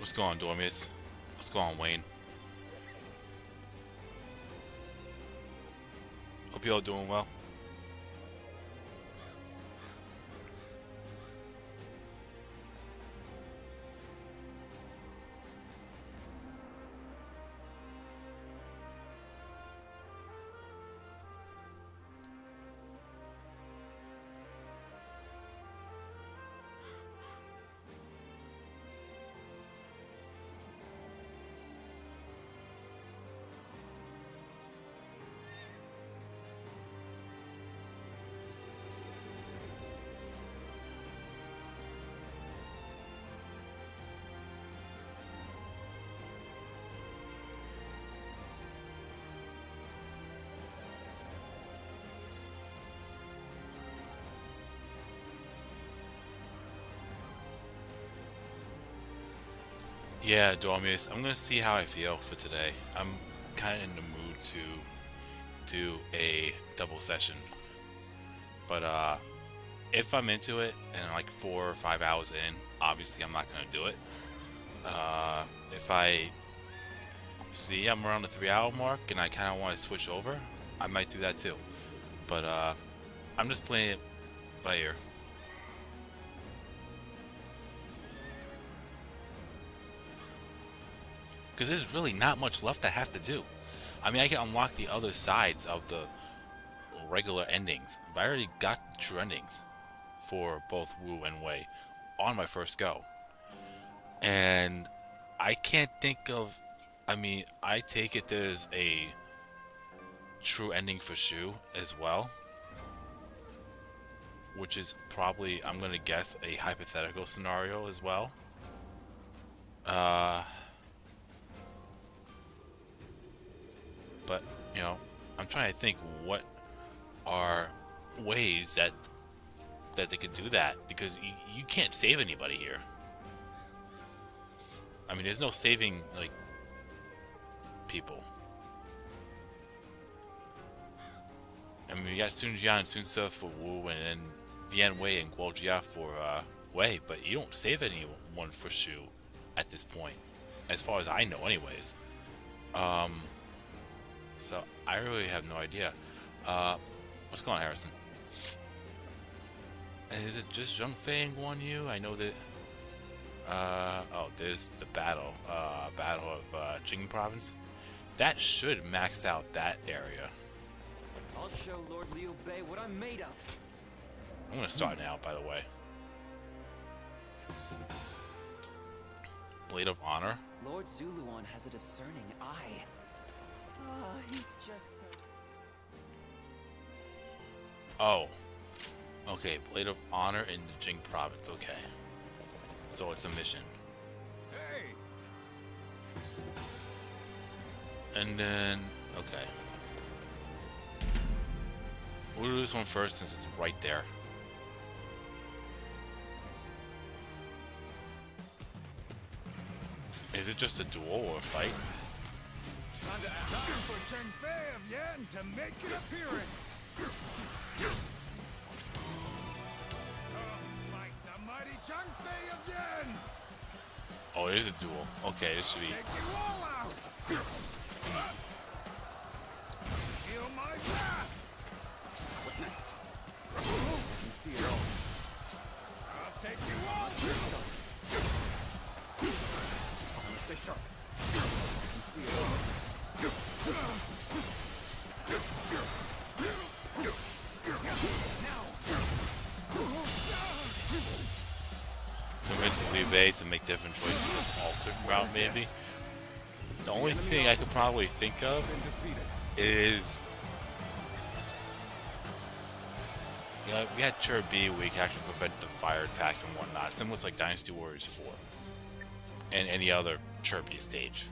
What's going on, Dormius? What's going on, Wayne? Hope you all doing well. Yeah, Dormius, I'm gonna see how I feel for today. I'm kind of in the mood to do a double session, but if I'm into it and like 4 or 5 hours in, obviously I'm not gonna do it. If I see I'm around the 3 hour mark and I kind of want to switch over, I might do that too. But I'm just playing it by ear. Because there's really not much left I have to do. I mean, I can unlock the other sides of the regular endings, but I already got the true endings for both Wu and Wei on my first go. And I can't think of... I mean, I take it there's a true ending for Shu as well, which is probably, I'm gonna guess, a hypothetical scenario as well. But, you know, I'm trying to think what are ways that they could do that, because you can't save anybody here. I mean, there's no saving, like, people. I mean, we got Sun Jian and Sun Ce for Wu, and then Dian Wei and Guo Jia for Wei, but you don't save anyone for Shu at this point, as far as I know anyways. So I really have no idea. What's going on, Harrison? Is it just Zheng Fei and Guan Yu? I know that... oh, there's the battle. Battle of Jing Province. That should max out that area. I'll show Lord Liu Bei what I'm made of. I'm gonna start now, by the way. Blade of Honor. Lord Zuluan has a discerning eye. Ah, he's just so... Oh. Okay, Blade of Honor in the Jing Province. Okay. So it's a mission. Hey. And then... Okay. We'll do this one first since it's right there. Is it just a duel or a fight? Time for Chen Fei of Yan to make an appearance. Like the mighty Chen Fei of Yan. Oh, it is a duel. Okay, this should be... Take you all out. Feel my wrath. What's next? I can see it all. I'll take you all. I'm gonna stay sharp. I can see it all. Convince Liu Bei to make different choices with alternate route, maybe. The only thing I could probably think of is... You know, we had Chur B where you can actually prevent the fire attack and whatnot, similar to like Dynasty Warriors 4 and any other Chur B stage.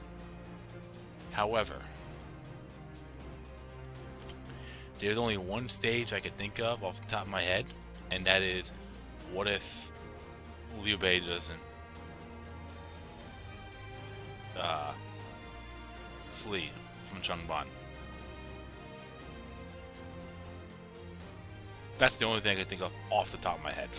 However, there's only one stage I could think of off the top of my head, and that is, what if Liu Bei doesn't flee from Changban? That's the only thing I can think of off the top of my head.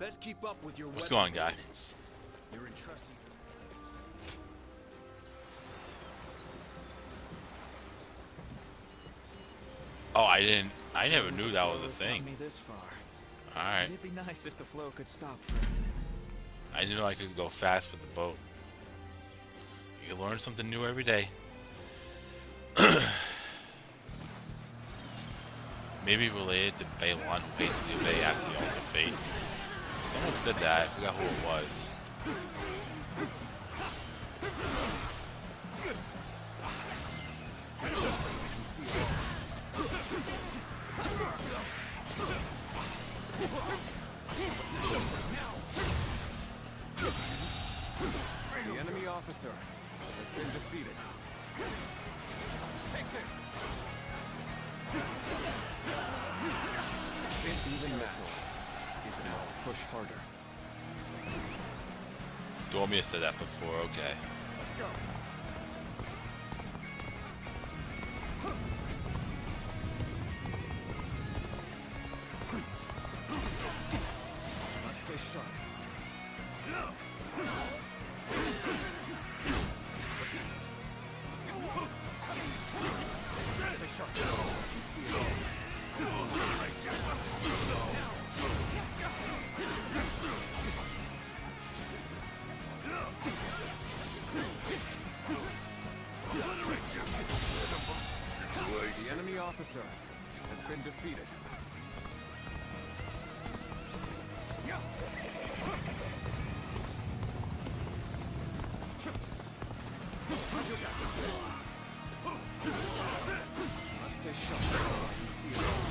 Let's keep up with your What's weapon going on, guy? movements. You're entrusting. Oh, I never knew that was a Flow's thing. got me this far. Alright. It'd be nice if the flow could stop for a minute. I didn't know I could go fast with the boat. You learn something new every day. Maybe related to Balon who hates the obey after the Altar of Fate. Someone said that, I forgot who it was. The enemy officer has been defeated. Take this. This territory is now push harder. Dormia said that before, okay. Let's go. Let's stay sharp. What's next? Stay sharp. I can see it all. The enemy officer has been defeated. Must stay sharp. I can see it all.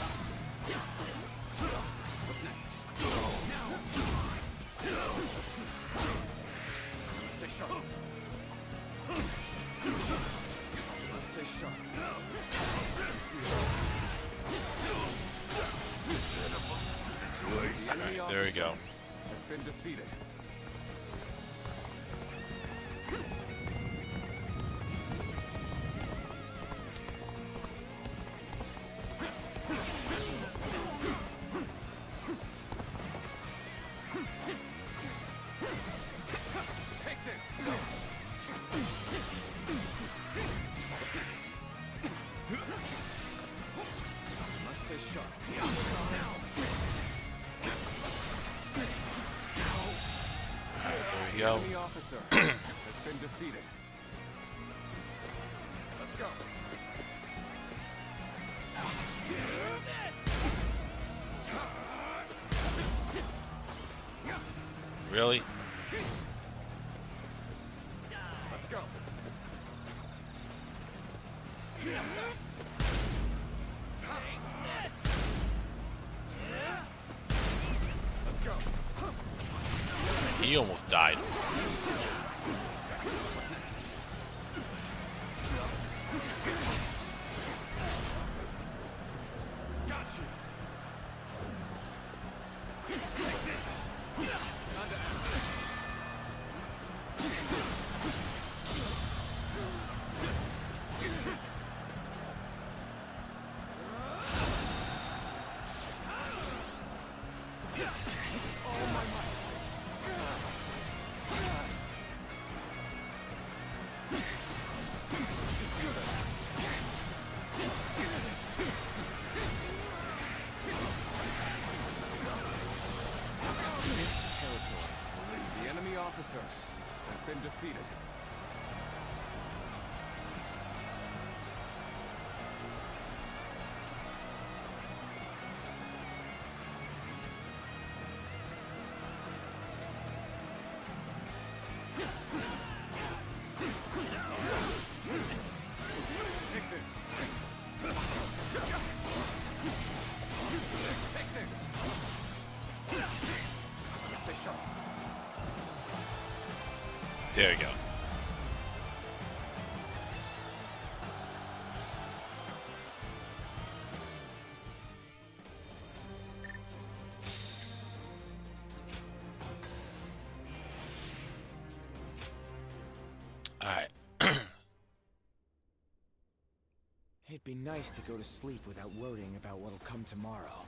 What's next? Let's stay sharp. Let's stay sharp. I can see it all. The enemy Alright, there we go. officer has been defeated. Take this. What's next? Must stay sharp. Alright, there we go. Enemy officer has been defeated. Let's go. Really? Let's go. Let's go. He almost died. What's next? Got you. Take this. Time to act. This territory, the enemy officer has been defeated. Take this. Take this. Stay sharp. There we go. Alright. It'd be nice to go to sleep without worrying about what'll come tomorrow.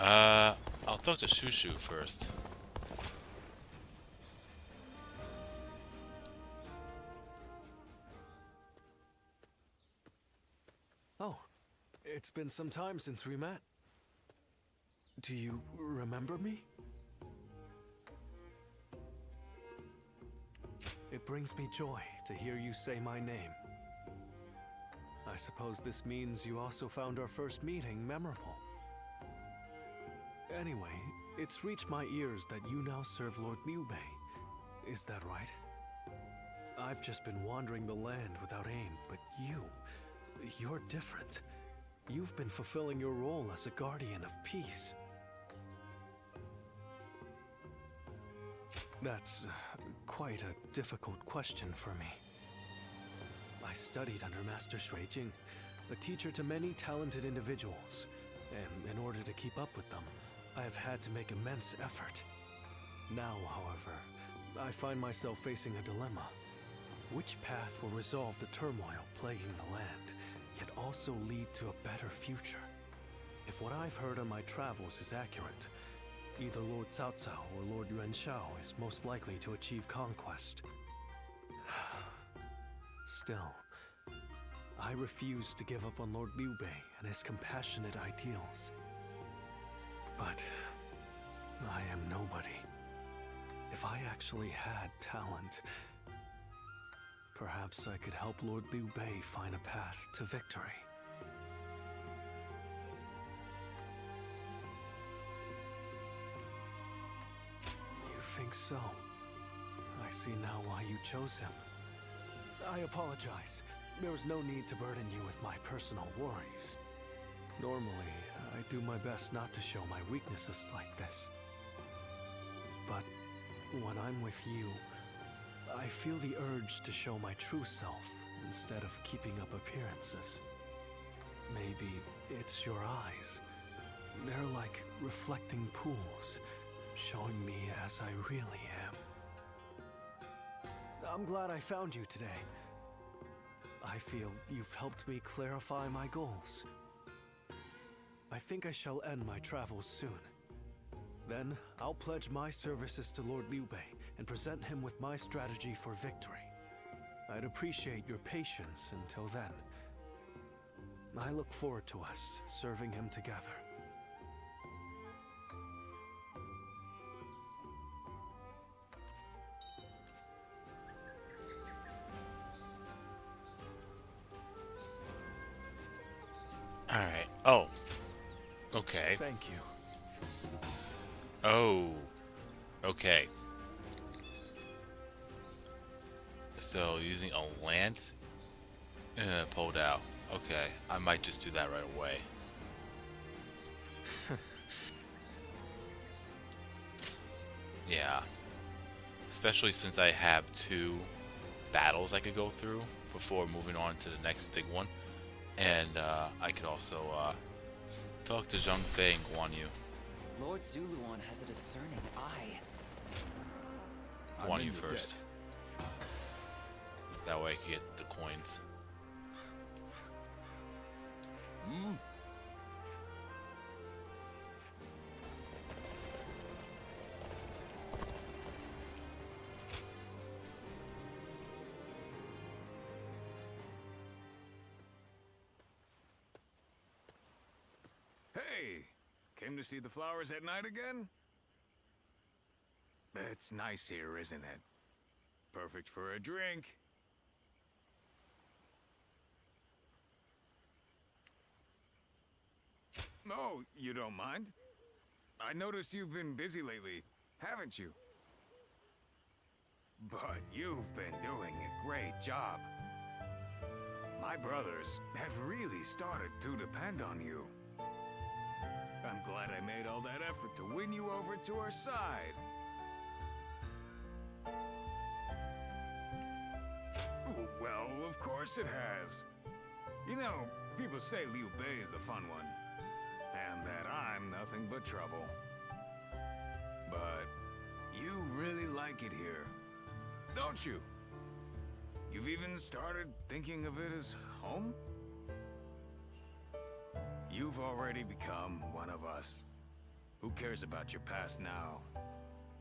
I'll talk to Shushu first. Oh, it's been some time since we met. Do you remember me? It brings me joy to hear you say my name. I suppose this means you also found our first meeting memorable. Anyway, it's reached my ears that you now serve Lord Liu Bei. Is that right? I've just been wandering the land without aim, but you're different. You've been fulfilling your role as a guardian of peace. That's quite a difficult question for me. I studied under Master Shui Jing, a teacher to many talented individuals, and in order to keep up with them, I have had to make immense effort. Now, however, I find myself facing a dilemma. Which path will resolve the turmoil plaguing the land, yet also lead to a better future? If what I've heard on my travels is accurate, either Lord Cao Cao or Lord Yuan Shao is most likely to achieve conquest. Still, I refuse to give up on Lord Liu Bei and his compassionate ideals. But I am nobody. If I actually had talent, perhaps I could help Lord Liu Bei find a path to victory. You think so? I see now why you chose him. I apologize. There was no need to burden you with my personal worries. Normally, I do my best not to show my weaknesses like this. But when I'm with you, I feel the urge to show my true self instead of keeping up appearances. Maybe it's your eyes. They're like reflecting pools, showing me as I really am. I'm glad I found you today. I feel you've helped me clarify my goals. I think I shall end my travels soon. Then, I'll pledge my services to Lord Liu Bei and present him with my strategy for victory. I'd appreciate your patience until then. I look forward to us serving him together. Alright. Oh. Okay. Thank you. Oh. Okay. So, using a lance pulled out. Okay. I might just do that right away. Yeah. Especially since I have 2 battles I could go through before moving on to the next big one. And I could also talk to Zhang Fei and Guan Yu. Lord Zuluan has a discerning eye. Guan Yu first. That way I can get the coins. Hey! Came to see the flowers at night again? It's nice here, isn't it? Perfect for a drink. Oh, you don't mind? I noticed you've been busy lately, haven't you? But you've been doing a great job. My brothers have really started to depend on you. I'm glad I made all that effort to win you over to our side. Well, of course it has. You know, people say Liu Bei is the fun one, and that I'm nothing but trouble. But you really like it here, don't you? You've even started thinking of it as home? You've already become one of us. Who cares about your past now?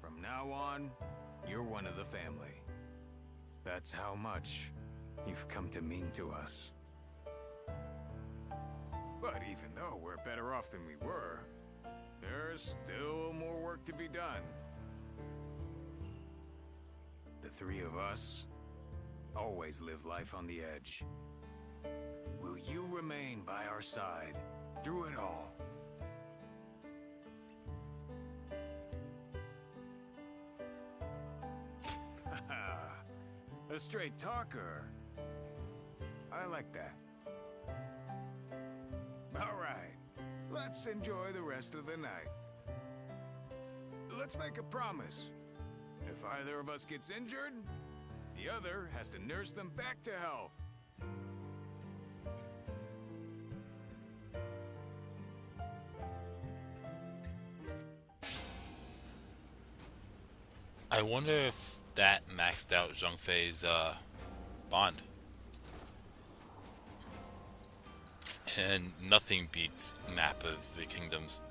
From now on, you're one of the family. That's how much you've come to mean to us. But even though we're better off than we were, there's still more work to be done. The three of us always live life on the edge. Will you remain by our side through it all? A straight talker. I like that. All right, let's enjoy the rest of the night. Let's make a promise. If either of us gets injured, the other has to nurse them back to health. I wonder if that maxed out Zheng Fei's bond. And nothing beats Map of the Kingdoms.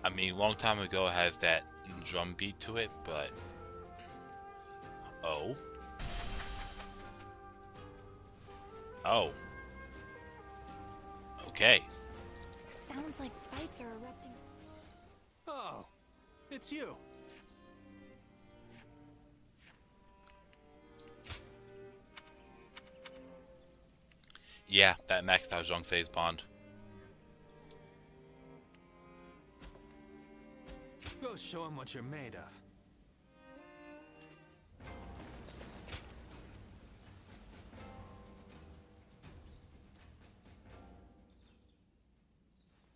I mean, long time ago it has that drum beat to it, but... Oh? Oh. Okay. Sounds like fights are erupting. Oh, it's you. Yeah, that maxed out Zheng Fei's bond. Go show him what you're made of.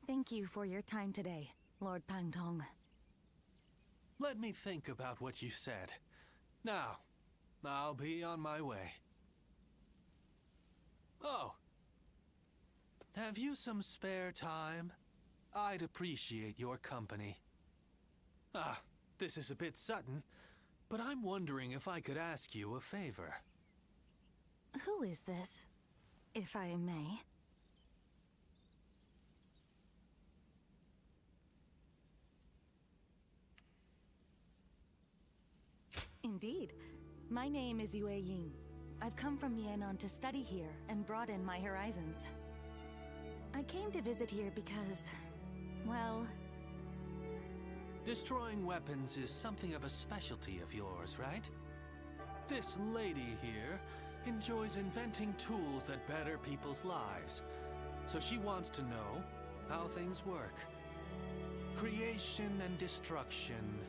Thank you for your time today, Lord Pangtong. Let me think about what you said. Now, I'll be on my way. Oh. Have you some spare time? I'd appreciate your company. Ah, this is a bit sudden, but I'm wondering if I could ask you a favor. Who is this, if I may? Indeed. My name is Yue Ying. I've come from Yenon to study here and broaden my horizons. I came to visit here because, well... Destroying weapons is something of a specialty of yours, right? This lady here enjoys inventing tools that better people's lives. So she wants to know how things work. Creation and destruction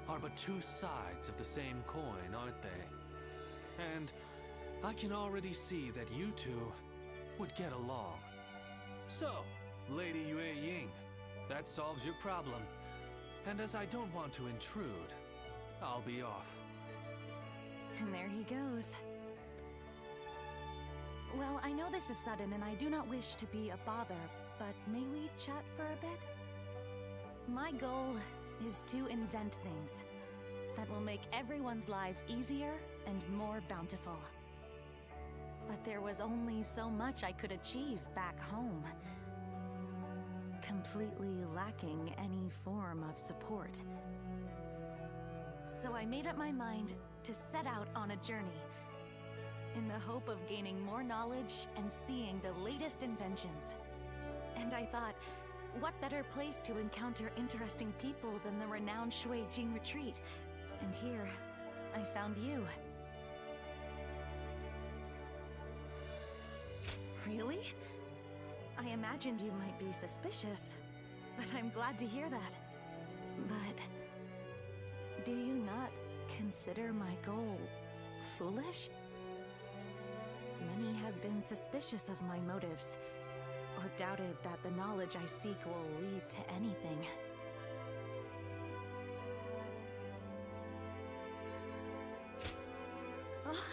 are but two sides of the same coin, aren't they? And I can already see that you two would get along. So, Lady Yue Ying, that solves your problem. And as I don't want to intrude, I'll be off. And there he goes. Well, I know this is sudden and I do not wish to be a bother, but may we chat for a bit? My goal is to invent things that will make everyone's lives easier and more bountiful. But there was only so much I could achieve back home, completely lacking any form of support. So I made up my mind to set out on a journey, in the hope of gaining more knowledge and seeing the latest inventions. And I thought, what better place to encounter interesting people than the renowned Shui Jing retreat? And here, I found you. Really? I imagined you might be suspicious, but I'm glad to hear that. But do you not consider my goal foolish? Many have been suspicious of my motives, or doubted that the knowledge I seek will lead to anything. Oh,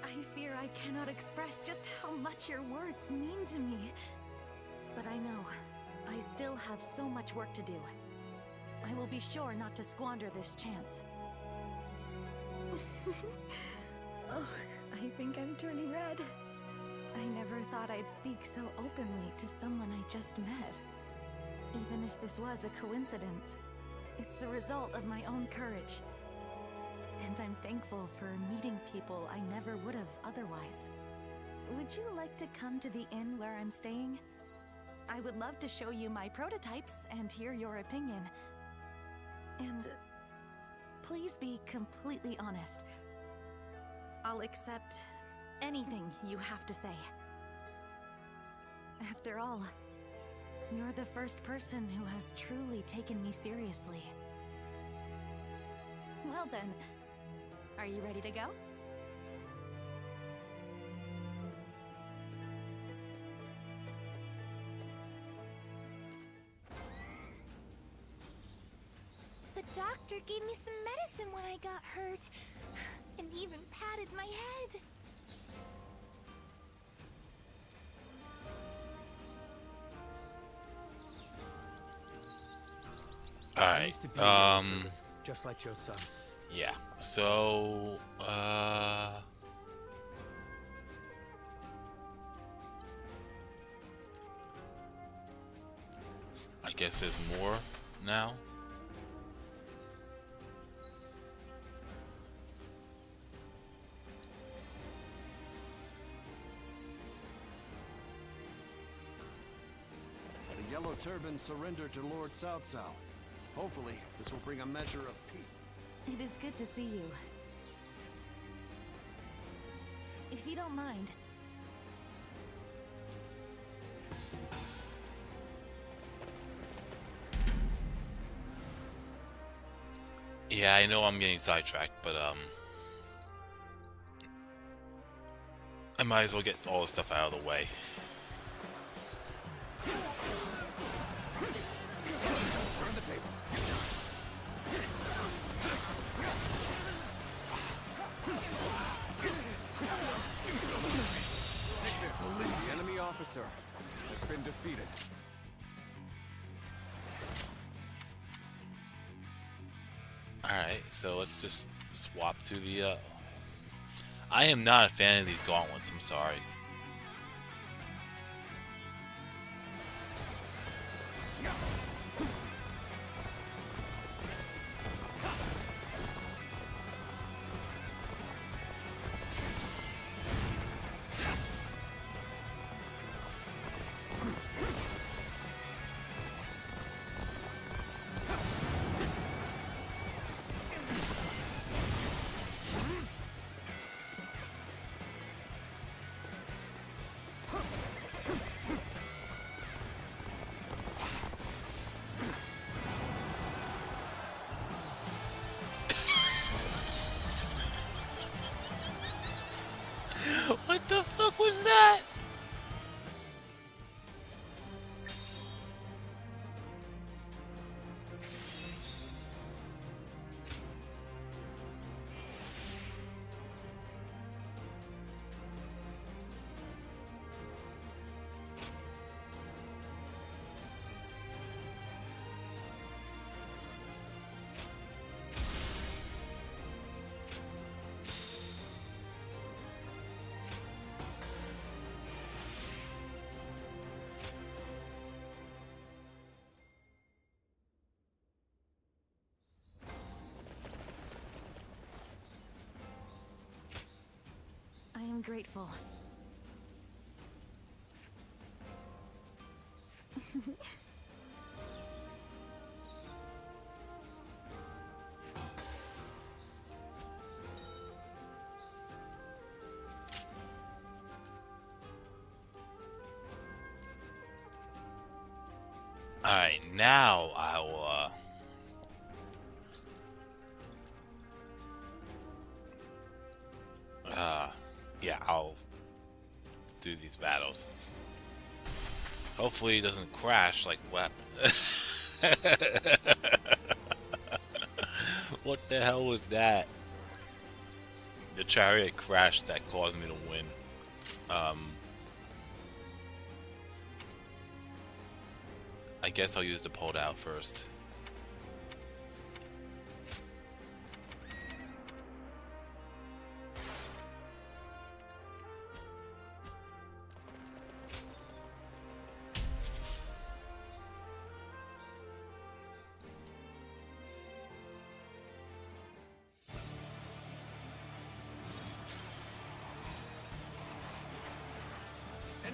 I fear I cannot express just how much your words mean to me. But I know, I still have so much work to do. I will be sure not to squander this chance. Oh, I think I'm turning red. I never thought I'd speak so openly to someone I just met. Even if this was a coincidence, it's the result of my own courage. And I'm thankful for meeting people I never would have otherwise. Would you like to come to the inn where I'm staying? I would love to show you my prototypes and hear your opinion. And please be completely honest. I'll accept anything you have to say. After all, you're the first person who has truly taken me seriously. Well then, are you ready to go? The doctor gave me some medicine when I got hurt, and even patted my head. I used to be a trooper, just like Cho-san. Yeah. So, I guess there's more now. The Yellow Turban surrendered to Lord Cao Cao. Hopefully, this will bring a measure of peace. It is good to see you. If you don't mind. Yeah, I know I'm getting sidetracked, but I might as well get all the stuff out of the way. Turn the tables. Take this. The enemy officer has been defeated. Alright, so let's just swap to the, I am not a fan of these gauntlets, I'm sorry. What the fuck was that? I am grateful. Alright, now I will, yeah, I'll do these battles. Hopefully it doesn't crash like what? What the hell was that? The chariot crashed that caused me to win. I guess I'll use the pulled out first.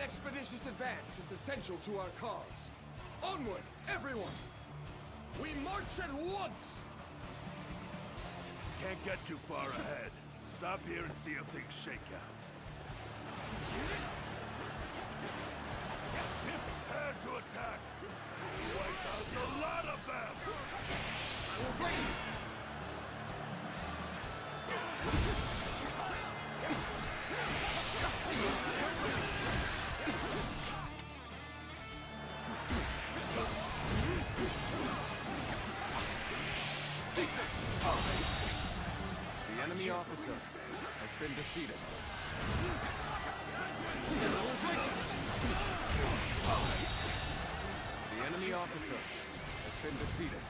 expeditious advance is essential to our cause. Onward, everyone! We march at once! Can't get too far ahead. Stop here and see how things shake out. Prepare to attack! Wipe out a lot of them! The enemy officer has been defeated. The enemy officer has been defeated.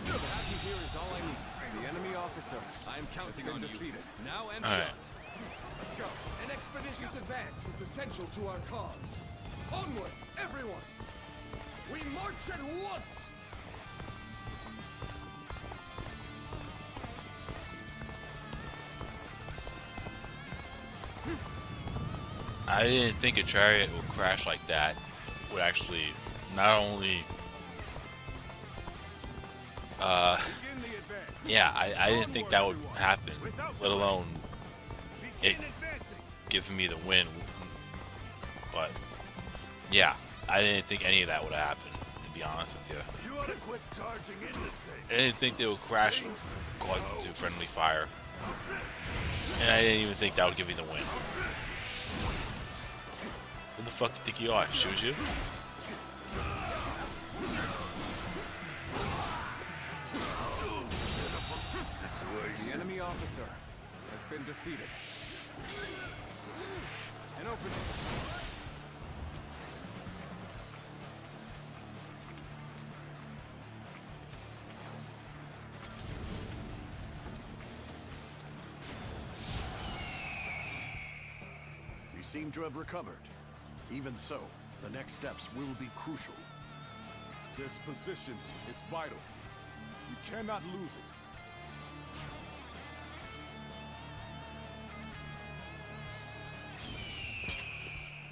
To have you here is all I need. The enemy officer, I am counting on defeated. Now and beyond. Let's go. An expeditious advance is essential to our cause. Onward, everyone! We march at once! I didn't think a chariot would crash like that. Would actually not only yeah, I didn't think that would happen, let alone it giving me the win. But yeah, I didn't think any of that would happen, to be honest with you. You ought to quit charging into things. I didn't think they would crash and cause them to friendly fire. And I didn't even think that would give me the win. Who the fuck do you think you are? Shoot you? The enemy officer has been defeated. An opening. We seem to have recovered. Even so, the next steps will be crucial. This position is vital. You cannot lose it.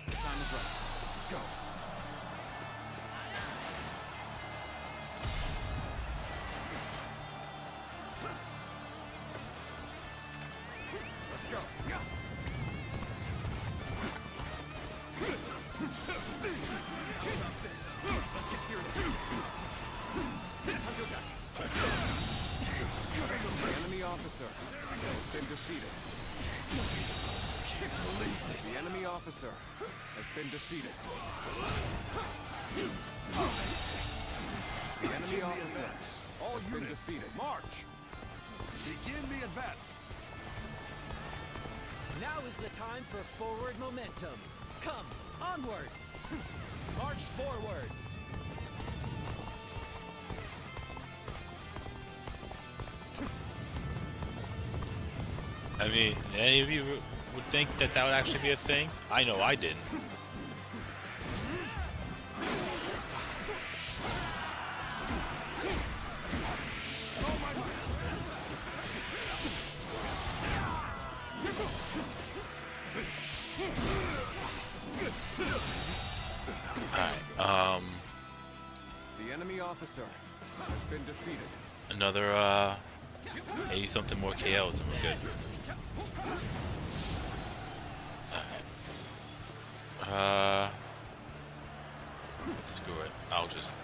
The time is right. Go. Let's go. Yeah. Let's get serious. Time to attack. The enemy officer has been defeated. The enemy officer has been defeated. The enemy officer has been defeated. March! Begin the advance! Now is the time for forward momentum. Come, onward! March forward! I mean, any of you would think that that would actually be a thing? I know I didn't. Alright, The enemy officer has been defeated. another 80 something more KOs and we're good. Alright. Screw it. I'll just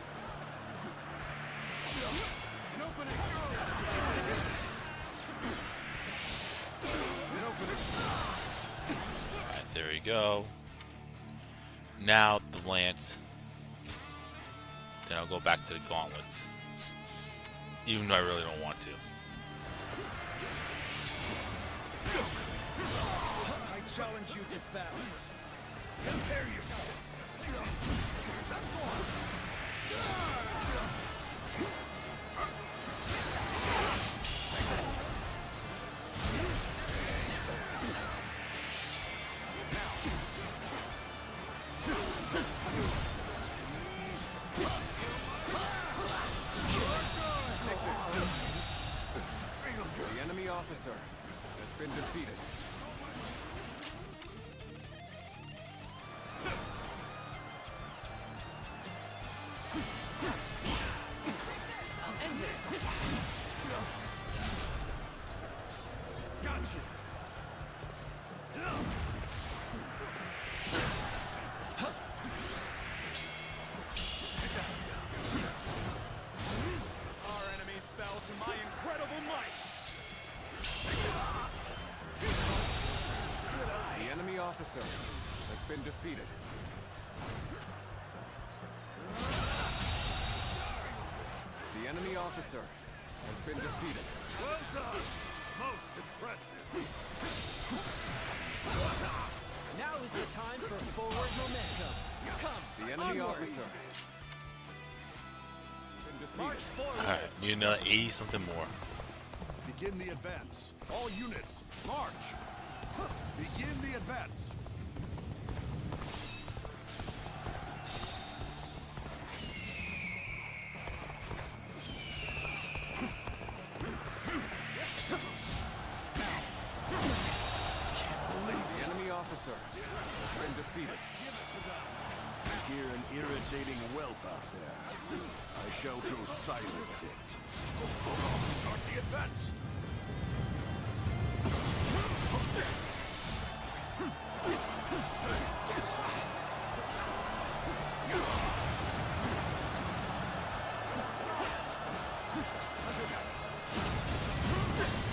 Alright, there we go. Now the lance. Then I'll go back to the gauntlets. Even though I really don't want to. I challenge you to battle. Prepare yourself. been defeated. I'll end this. Got you. Our enemies fell to my incredible might. The enemy officer has been defeated. The enemy officer has been defeated. Well done. Most impressive. Now is the time for forward momentum. Come, The enemy onward. officer been March defeated. forward. Alright, need another 80 something more. Begin the advance. All units, march. Begin the advance. The enemy officer has been defeated. I hear an irritating whelp out there. I shall go silence it. Start the advance.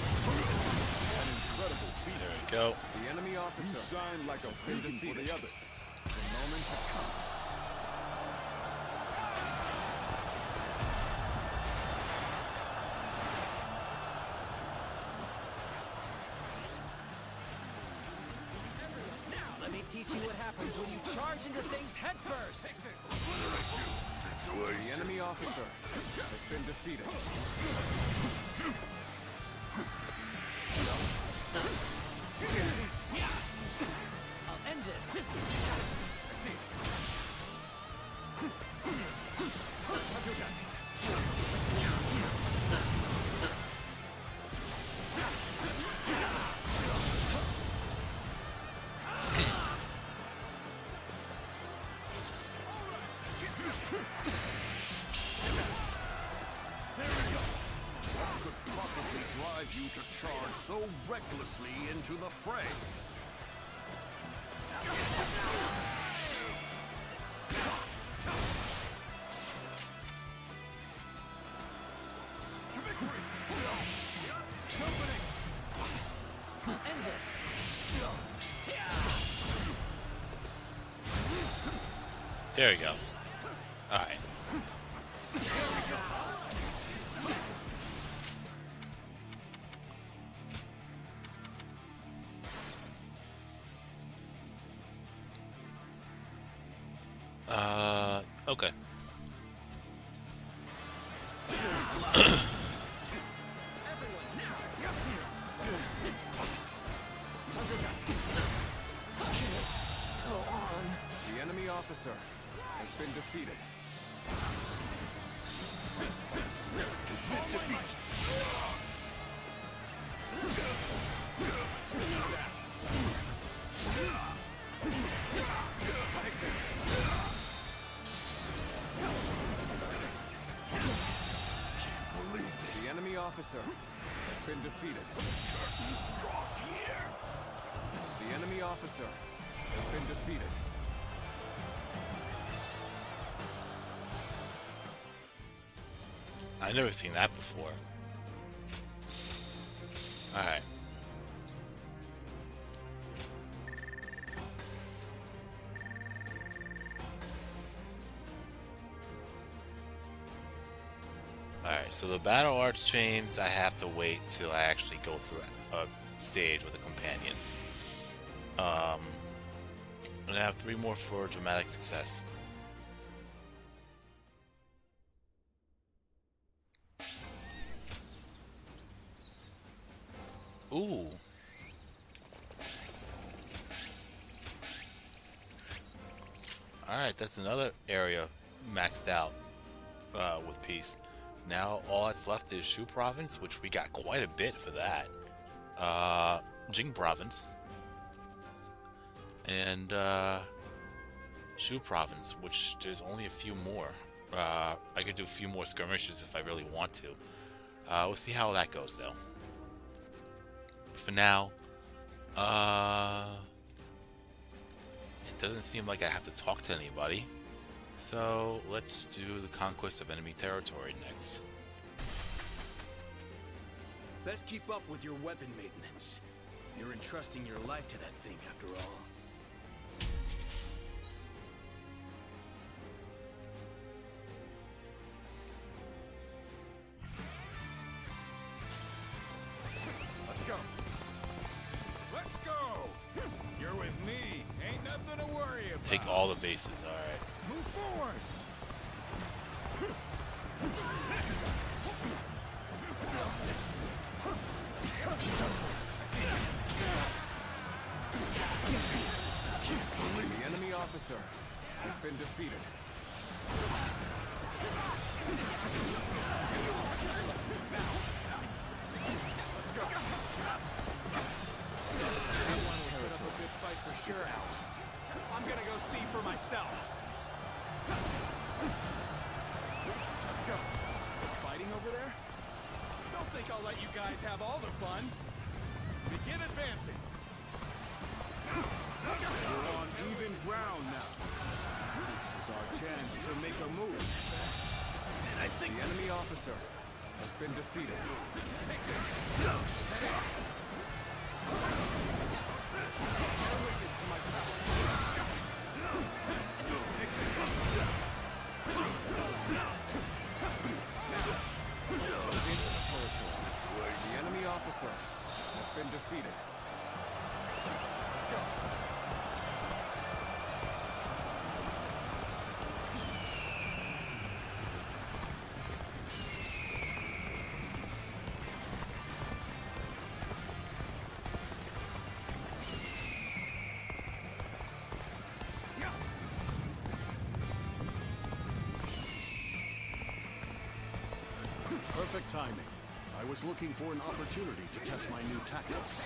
An incredible feat. There we go. The enemy You officer shine like a been beacon for defeated. the others. The moment has come. Now let me teach you what happens when you charge into things head first. The enemy officer has been defeated. I'll end this. I see it. What could possibly drive you to charge so recklessly into the fray? To victory! Company! I'll end this. There we go. Alright. Okay. Everyone now. Go on. The enemy officer has been defeated. The enemy officer has been defeated. The enemy officer has been defeated. I've never seen that before. Alright. Alright, so the battle arts chains, I have to wait till I actually go through a stage with a companion. And I have 3 more for dramatic success. Ooh. Alright, that's another area maxed out with peace. Now all that's left is Shu province, which we got quite a bit for that. Jing Province. And Shu Province, which there's only a few more. I could do a few more skirmishes if I really want to. We'll see how that goes, though. For now, it doesn't seem like I have to talk to anybody. So let's do the conquest of enemy territory next. Best keep up with your weapon maintenance. You're entrusting your life to that thing, after all. Let's go. Let's go. You're with me. Ain't nothing to worry about. Take all the bases, alright. Move forward. The enemy officer has been defeated. Let's go. Fight for sure. I'm gonna go see for myself. Let's go. Fighting over there? Don't think I'll let you guys have all the fun. Begin advancing. We're on even ground now. This is our chance to make a move. The enemy officer has been defeated. Take this. Witness to my power. Take this. This territory. The enemy officer has been defeated. Let's go. Perfect timing. I was looking for an opportunity to test my new tactics.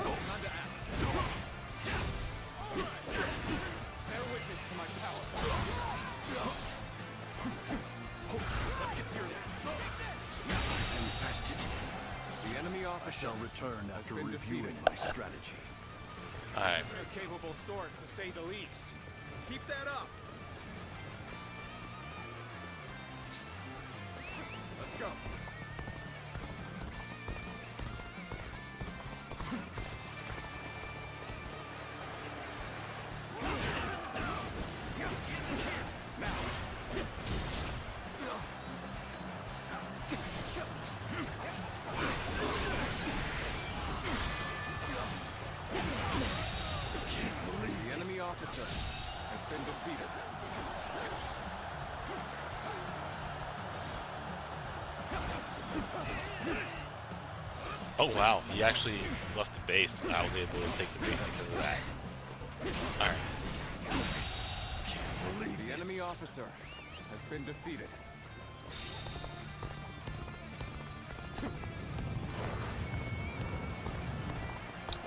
Time to act. Bear witness to my power. Let's get serious. Infested. The enemy I officer shall return after been reviewing defeated. my strategy. Alright. A capable sword, to say the least. Keep that up. Let's go. The enemy officer has been defeated. Oh wow, he actually left the base. I was able to take the base because of that. Alright. The enemy officer has been defeated.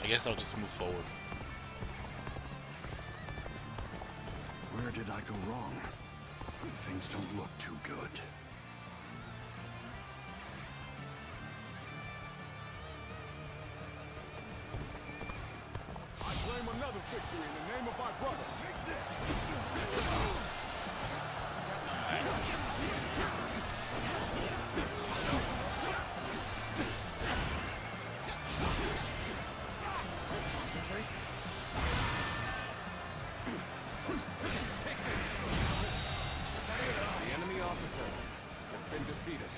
I guess I'll just move forward. Where did I go wrong? Things don't look too good. I claim another victory in the name of my brother. Take this. The enemy officer has been defeated.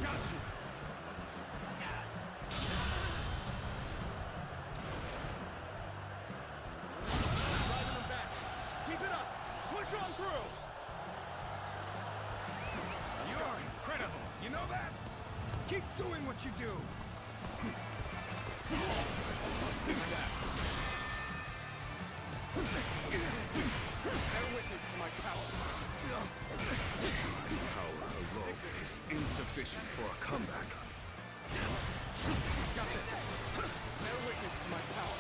Got you. Driving them back. Keep it up. Push on through. You're incredible. You know that? Keep doing what you do. Bear witness to my power. Power alone is insufficient for a comeback. Got this. Bear witness to my power.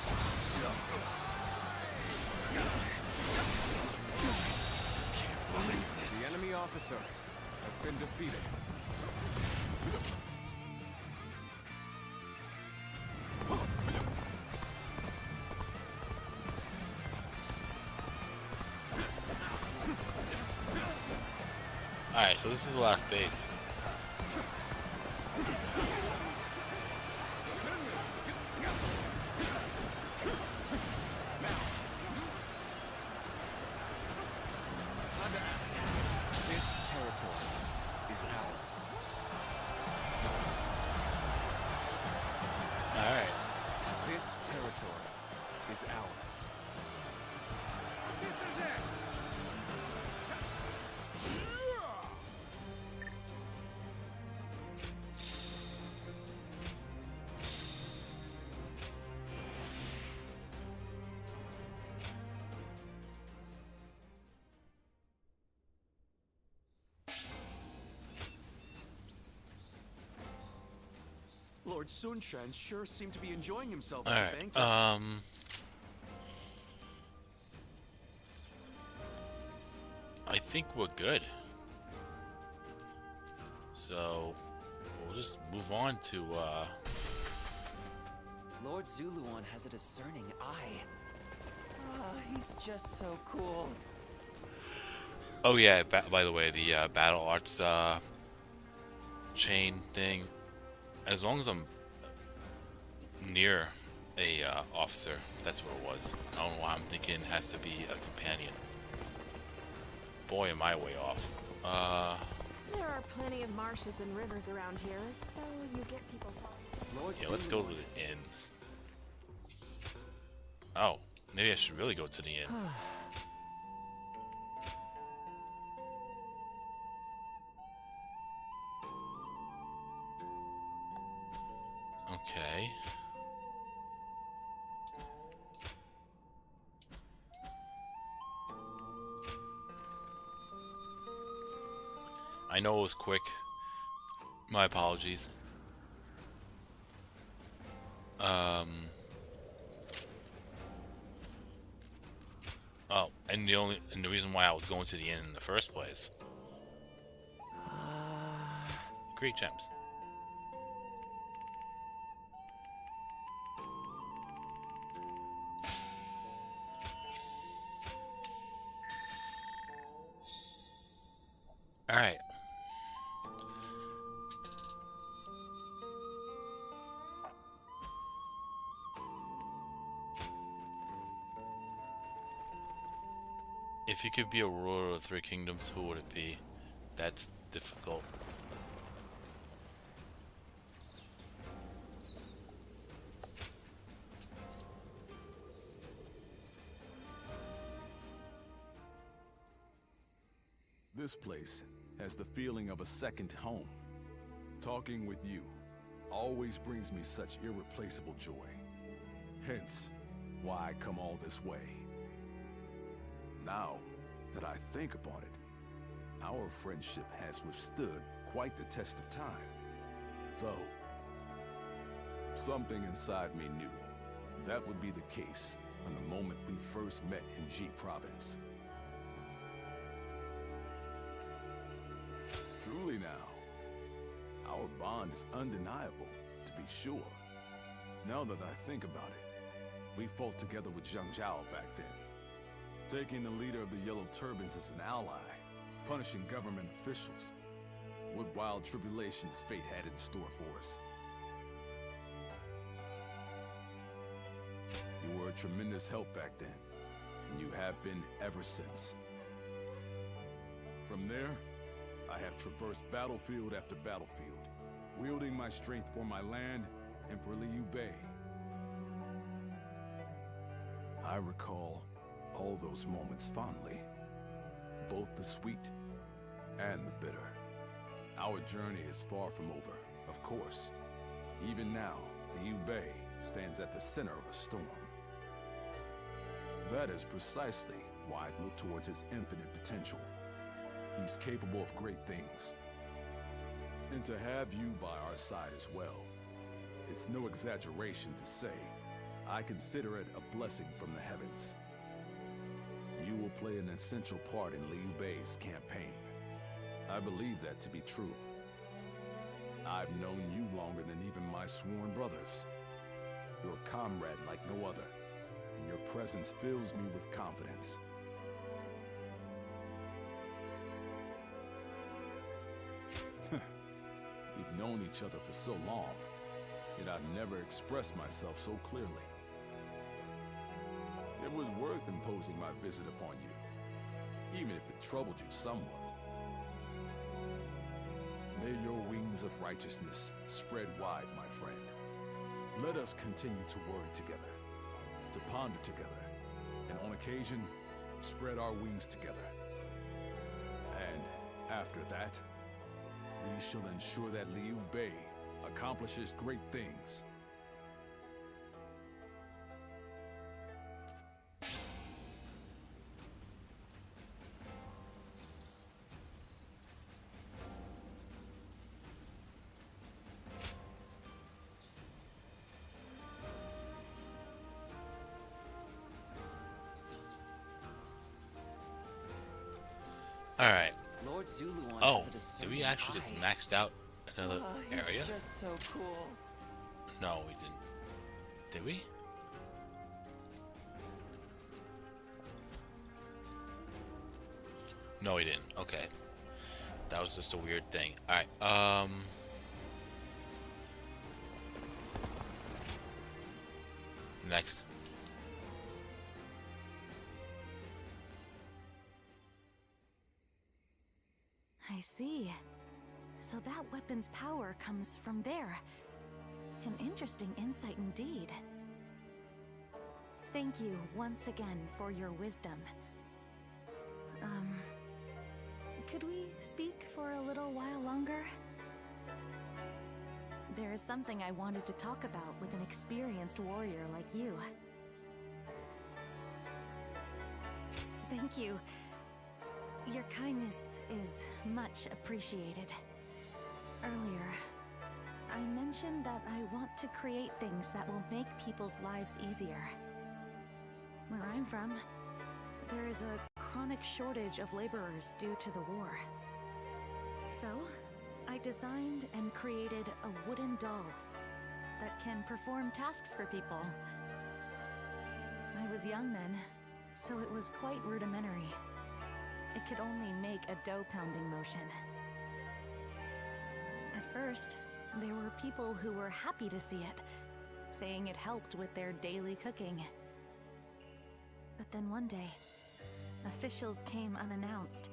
The enemy officer has been defeated. Alright, so this is the last base. Time to act. This territory is ours. Alright. This territory is ours. This is it! Lord Sun Quan sure seemed to be enjoying himself All at the right. banquet. I think we're good. So we'll just move on to Lord Zuluan has a discerning eye. Ah, he's just so cool. oh yeah, by the way, the battle arts chain thing. As long as I'm near a officer, that's what it was. I don't know why I'm thinking it has to be a companion. Boy, am I way off. There are plenty of marshes and rivers around here, so you get people talking. Lord Yeah, let's go to Zuluan the is- inn. Oh, maybe I should really go to the inn. Okay. I know it was quick. My apologies. Oh, and the reason why I was going to the inn in the first place. Great gems. All right. If you could be a ruler of 3 kingdoms, who would it be? That's difficult. This place has the feeling of a second home. Talking with you always brings me such irreplaceable joy. Hence, why I come all this way. Now that I think about it, our friendship has withstood quite the test of time. Though, something inside me knew that would be the case on the moment we first met in Ji Province. Truly now, our bond is undeniable, to be sure. Now that I think about it, we fought together with Zhang Zhao back then, taking the leader of the Yellow Turbans as an ally, punishing government officials. What wild tribulations fate had in store for us. You were a tremendous help back then, and you have been ever since. From there, I have traversed battlefield after battlefield, wielding my strength for my land and for Liu Bei. I recall all those moments fondly, both the sweet and the bitter. Our journey is far from over, of course. Even now, Liu Bei stands at the center of a storm. That is precisely why I look towards his infinite potential. He's capable of great things. And to have you by our side as well, it's no exaggeration to say, I consider it a blessing from the heavens. You will play an essential part in Liu Bei's campaign. I believe that to be true. I've known you longer than even my sworn brothers. You're a comrade like no other, and your presence fills me with confidence. We've known each other for so long, yet I've never expressed myself so clearly. It was worth imposing my visit upon you, even if it troubled you somewhat. May your wings of righteousness spread wide, my friend. Let us continue to worry together, to ponder together, and on occasion, spread our wings together. And after that, we shall ensure that Liu Bei accomplishes great things. Alright. Lord Zuluan Oh, has a discerning did we actually just eye. maxed out another He's area? just so cool. No, we didn't. Did we? No, we didn't. Okay. That was just a weird thing. Alright, next. I see. So that weapon's power comes from there. An interesting insight indeed. Thank you once again for your wisdom. Could we speak for a little while longer? There is something I wanted to talk about with an experienced warrior like you. Thank you. Your kindness is much appreciated. Earlier, I mentioned that I want to create things that will make people's lives easier. Where I'm from, there is a chronic shortage of laborers due to the war. So, I designed and created a wooden doll that can perform tasks for people. I was young then, so it was quite rudimentary. It could only make a dough-pounding motion. At first, there were people who were happy to see it, saying it helped with their daily cooking. But then one day, officials came unannounced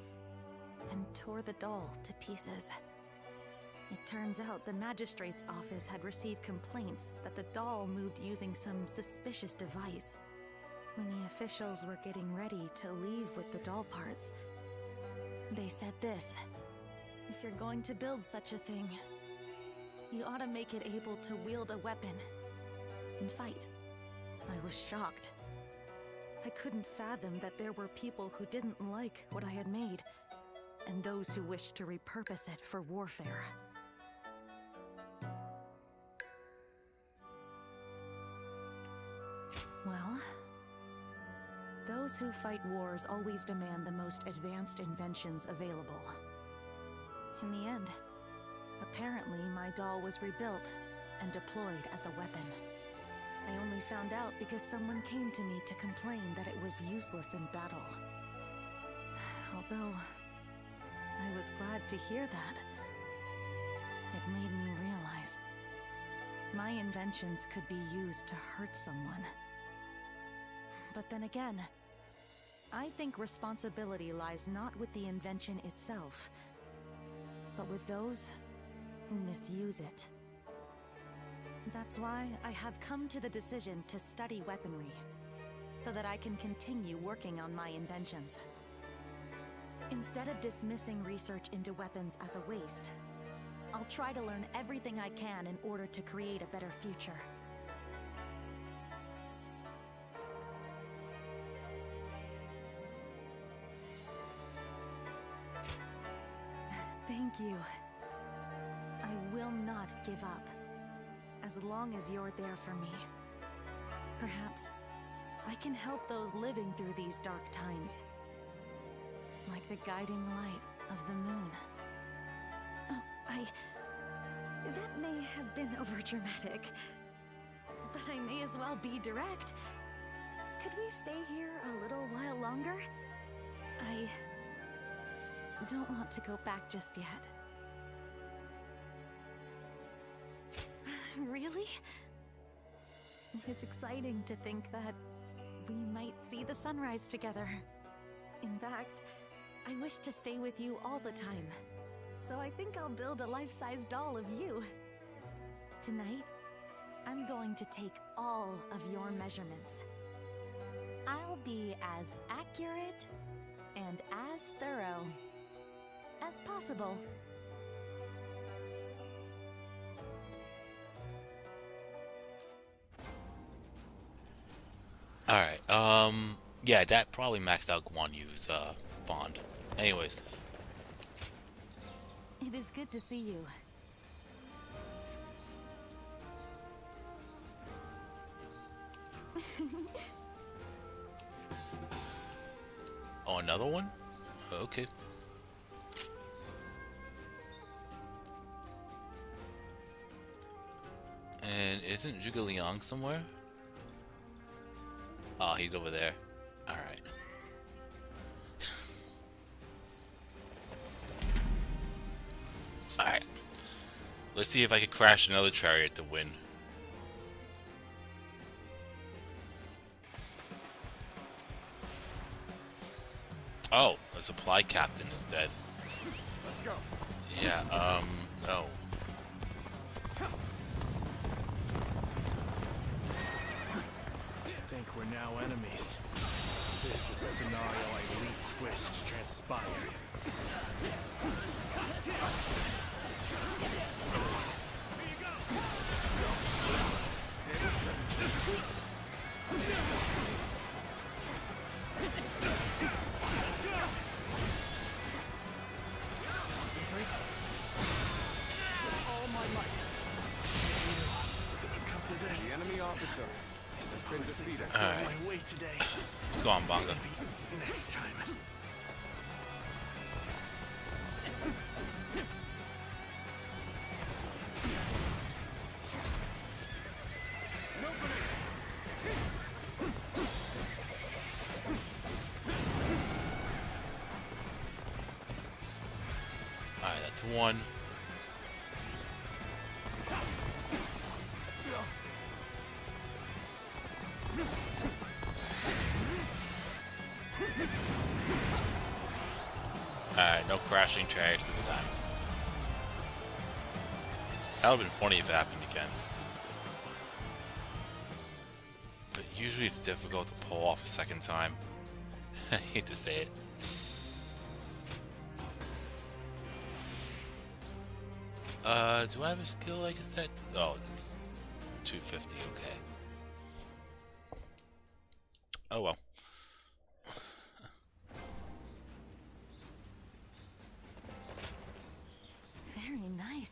and tore the doll to pieces. It turns out the magistrate's office had received complaints that the doll moved using some suspicious device. When the officials were getting ready to leave with the doll parts, they said this: if you're going to build such a thing, you ought to make it able to wield a weapon and fight. I was shocked. I couldn't fathom that there were people who didn't like what I had made, and those who wished to repurpose it for warfare. Well, those who fight wars always demand the most advanced inventions available. In the end, apparently my doll was rebuilt and deployed as a weapon. I only found out because someone came to me to complain that it was useless in battle. Although, I was glad to hear that. It made me realize my inventions could be used to hurt someone. But then again, I think responsibility lies not with the invention itself, but with those who misuse it. That's why I have come to the decision to study weaponry, so that I can continue working on my inventions. Instead of dismissing research into weapons as a waste, I'll try to learn everything I can in order to create a better future. Thank you. I will not give up, as long as you're there for me. Perhaps I can help those living through these dark times. Like the guiding light of the moon. Oh, that may have been overdramatic. But I may as well be direct. Could we stay here a little while longer? I don't want to go back just yet. Really? It's exciting to think that we might see the sunrise together. In fact, I wish to stay with you all the time. So I think I'll build a life-size doll of you. Tonight, I'm going to take all of your measurements. I'll be as accurate and as thorough as possible. Alright, yeah, that probably maxed out Guan Yu's, bond. Anyways. It is good to see you. Oh, another one? Okay. And isn't Zhuge Liang somewhere? Oh, he's over there. Alright. Alright. Let's see if I could crash another chariot to win. Oh, the supply captain is dead. Let's go. Yeah, no. Think we're now enemies. This is the scenario I least wish to transpire. All my might. Come to this. The enemy officer has been defeated. Alright. My way today. Let's go on, Bonga. Maybe next time. Alright, that's one. Alright, no crashing chariots this time. That would have been funny if it happened again. But usually it's difficult to pull off a second time. I hate to say it. Do I have a skill I can set? Oh, it's 250, okay. Oh well. Very nice.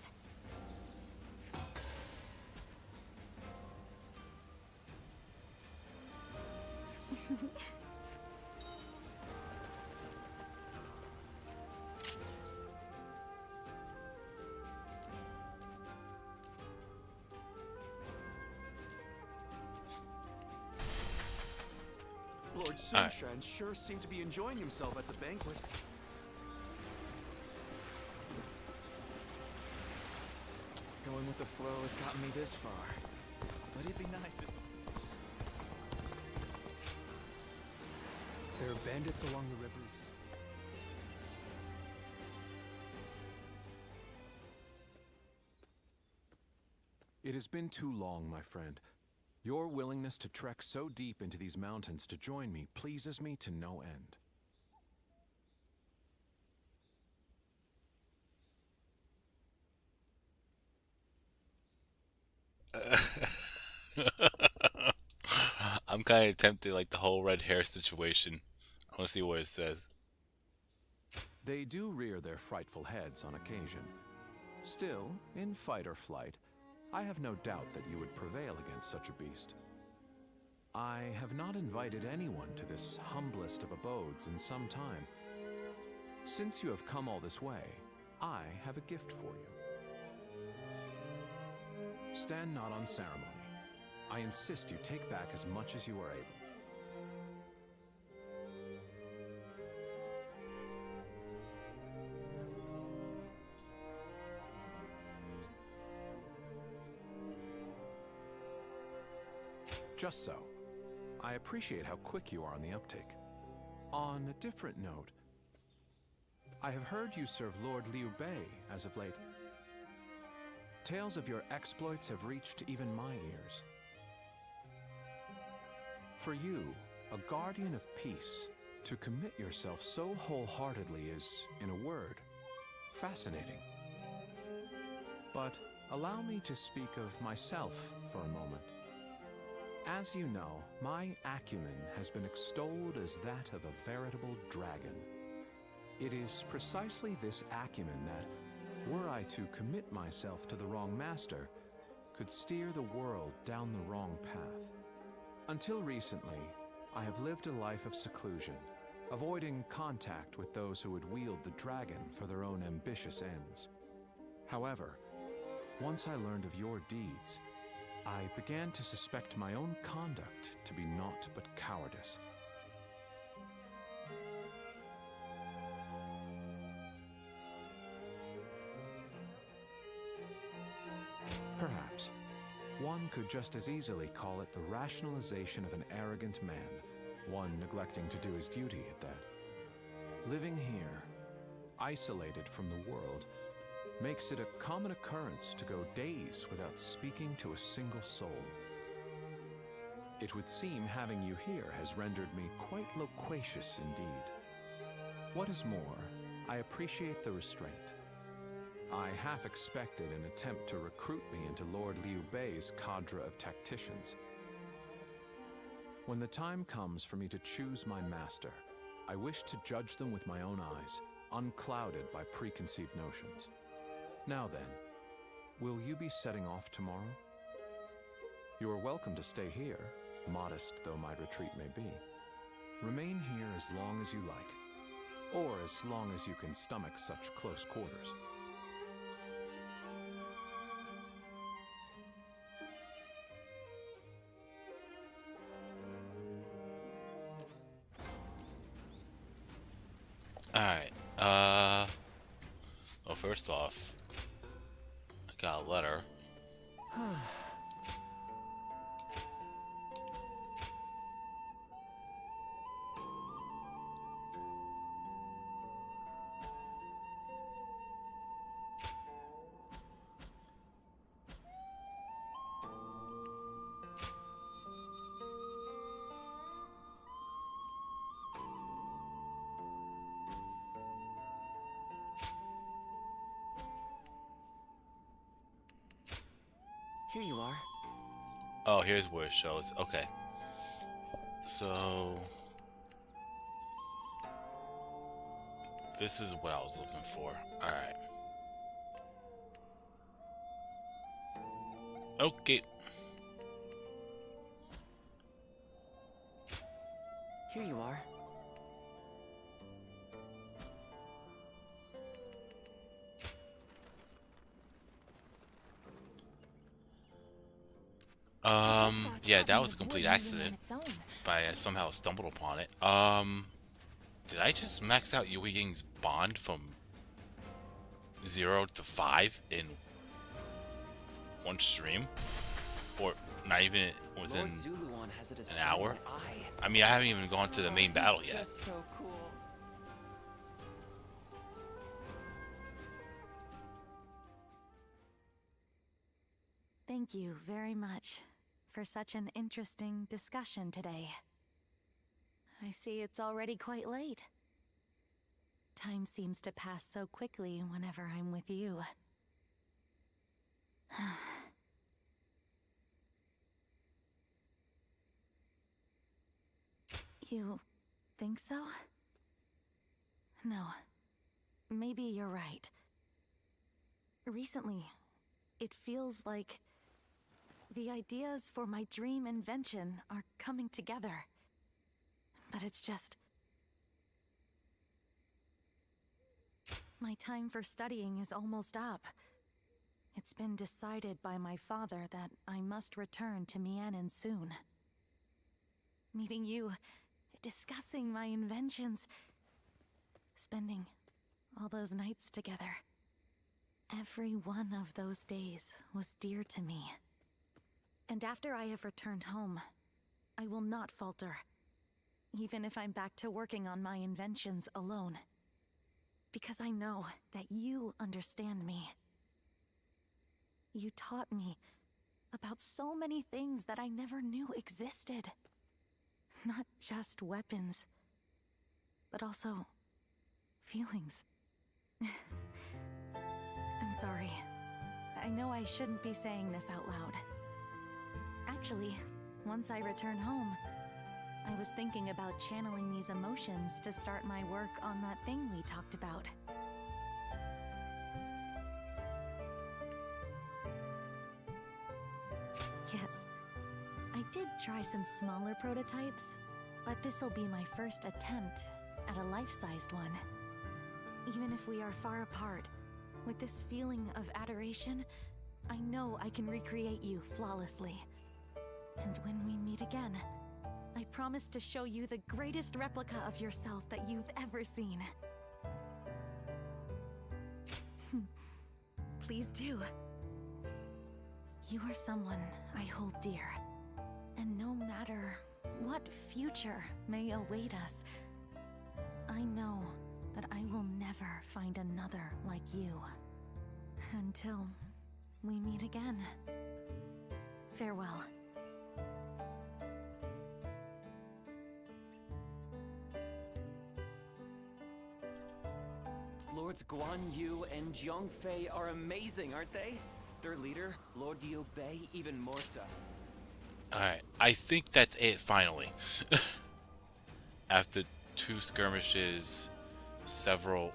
Lord Sunshan sure seemed to be enjoying himself at the banquet. Going with the flow has gotten me this far. But it'd be nice if... There are bandits along the rivers. It has been too long, my friend. Your willingness to trek so deep into these mountains to join me pleases me to no end. I'm kind of tempted, like the whole red hair situation. I want to see what it says. They do rear their frightful heads on occasion. Still, in fight or flight, I have no doubt that you would prevail against such a beast. I have not invited anyone to this humblest of abodes in some time. Since you have come all this way, I have a gift for you. Stand not on ceremony. I insist you take back as much as you are able. Just so. I appreciate how quick you are on the uptake. On a different note, I have heard you serve Lord Liu Bei as of late. Tales of your exploits have reached even my ears. For you, a guardian of peace, to commit yourself so wholeheartedly is, in a word, fascinating. But allow me to speak of myself for a moment. As you know, my acumen has been extolled as that of a veritable dragon. It is precisely this acumen that, were I to commit myself to the wrong master, could steer the world down the wrong path. Until recently, I have lived a life of seclusion, avoiding contact with those who would wield the dragon for their own ambitious ends. However, once I learned of your deeds, I began to suspect my own conduct to be naught but cowardice. Perhaps one could just as easily call it the rationalization of an arrogant man, one neglecting to do his duty at that. Living here, isolated from the world, makes it a common occurrence to go days without speaking to a single soul. It would seem having you here has rendered me quite loquacious indeed. What is more, I appreciate the restraint. I half expected an attempt to recruit me into Lord Liu Bei's cadre of tacticians. When the time comes for me to choose my master, I wish to judge them with my own eyes, unclouded by preconceived notions. Now then, will you be setting off tomorrow? You are welcome to stay here, modest though my retreat may be. Remain here as long as you like, or as long as you can stomach such close quarters. Alright, well, first off, I got a letter. Here you are. Oh, here's where it shows. Okay. So this is what I was looking for. Alright. Okay. Here you are. Yeah, that was a complete accident. But I somehow stumbled upon it. Did I just max out Yui Ying's bond from 0 to 5 in one stream? Or not even within an hour? I mean, I haven't even gone to the main battle yet. So cool. Thank you very much for such an interesting discussion today. I see it's already quite late. Time seems to pass so quickly whenever I'm with you. You think so? No, maybe you're right. Recently, it feels like the ideas for my dream invention are coming together. But it's just... my time for studying is almost up. It's been decided by my father that I must return to Mianin soon. Meeting you, discussing my inventions, spending all those nights together. Every one of those days was dear to me. And after I have returned home, I will not falter, even if I'm back to working on my inventions alone. Because I know that you understand me. You taught me about so many things that I never knew existed. Not just weapons, but also feelings. I'm sorry. I know I shouldn't be saying this out loud. Actually, once I return home, I was thinking about channeling these emotions to start my work on that thing we talked about. Yes, I did try some smaller prototypes, but this'll be my first attempt at a life-sized one. Even if we are far apart, with this feeling of adoration, I know I can recreate you flawlessly. And when we meet again, I promise to show you the greatest replica of yourself that you've ever seen. Please do. You are someone I hold dear. And no matter what future may await us, I know that I will never find another like you. Until we meet again. Farewell. Lords Guan Yu and Jiang Fei are amazing, aren't they? Their leader, Lord Liu Bei, even more so. Alright, I think that's it finally. After 2 skirmishes, several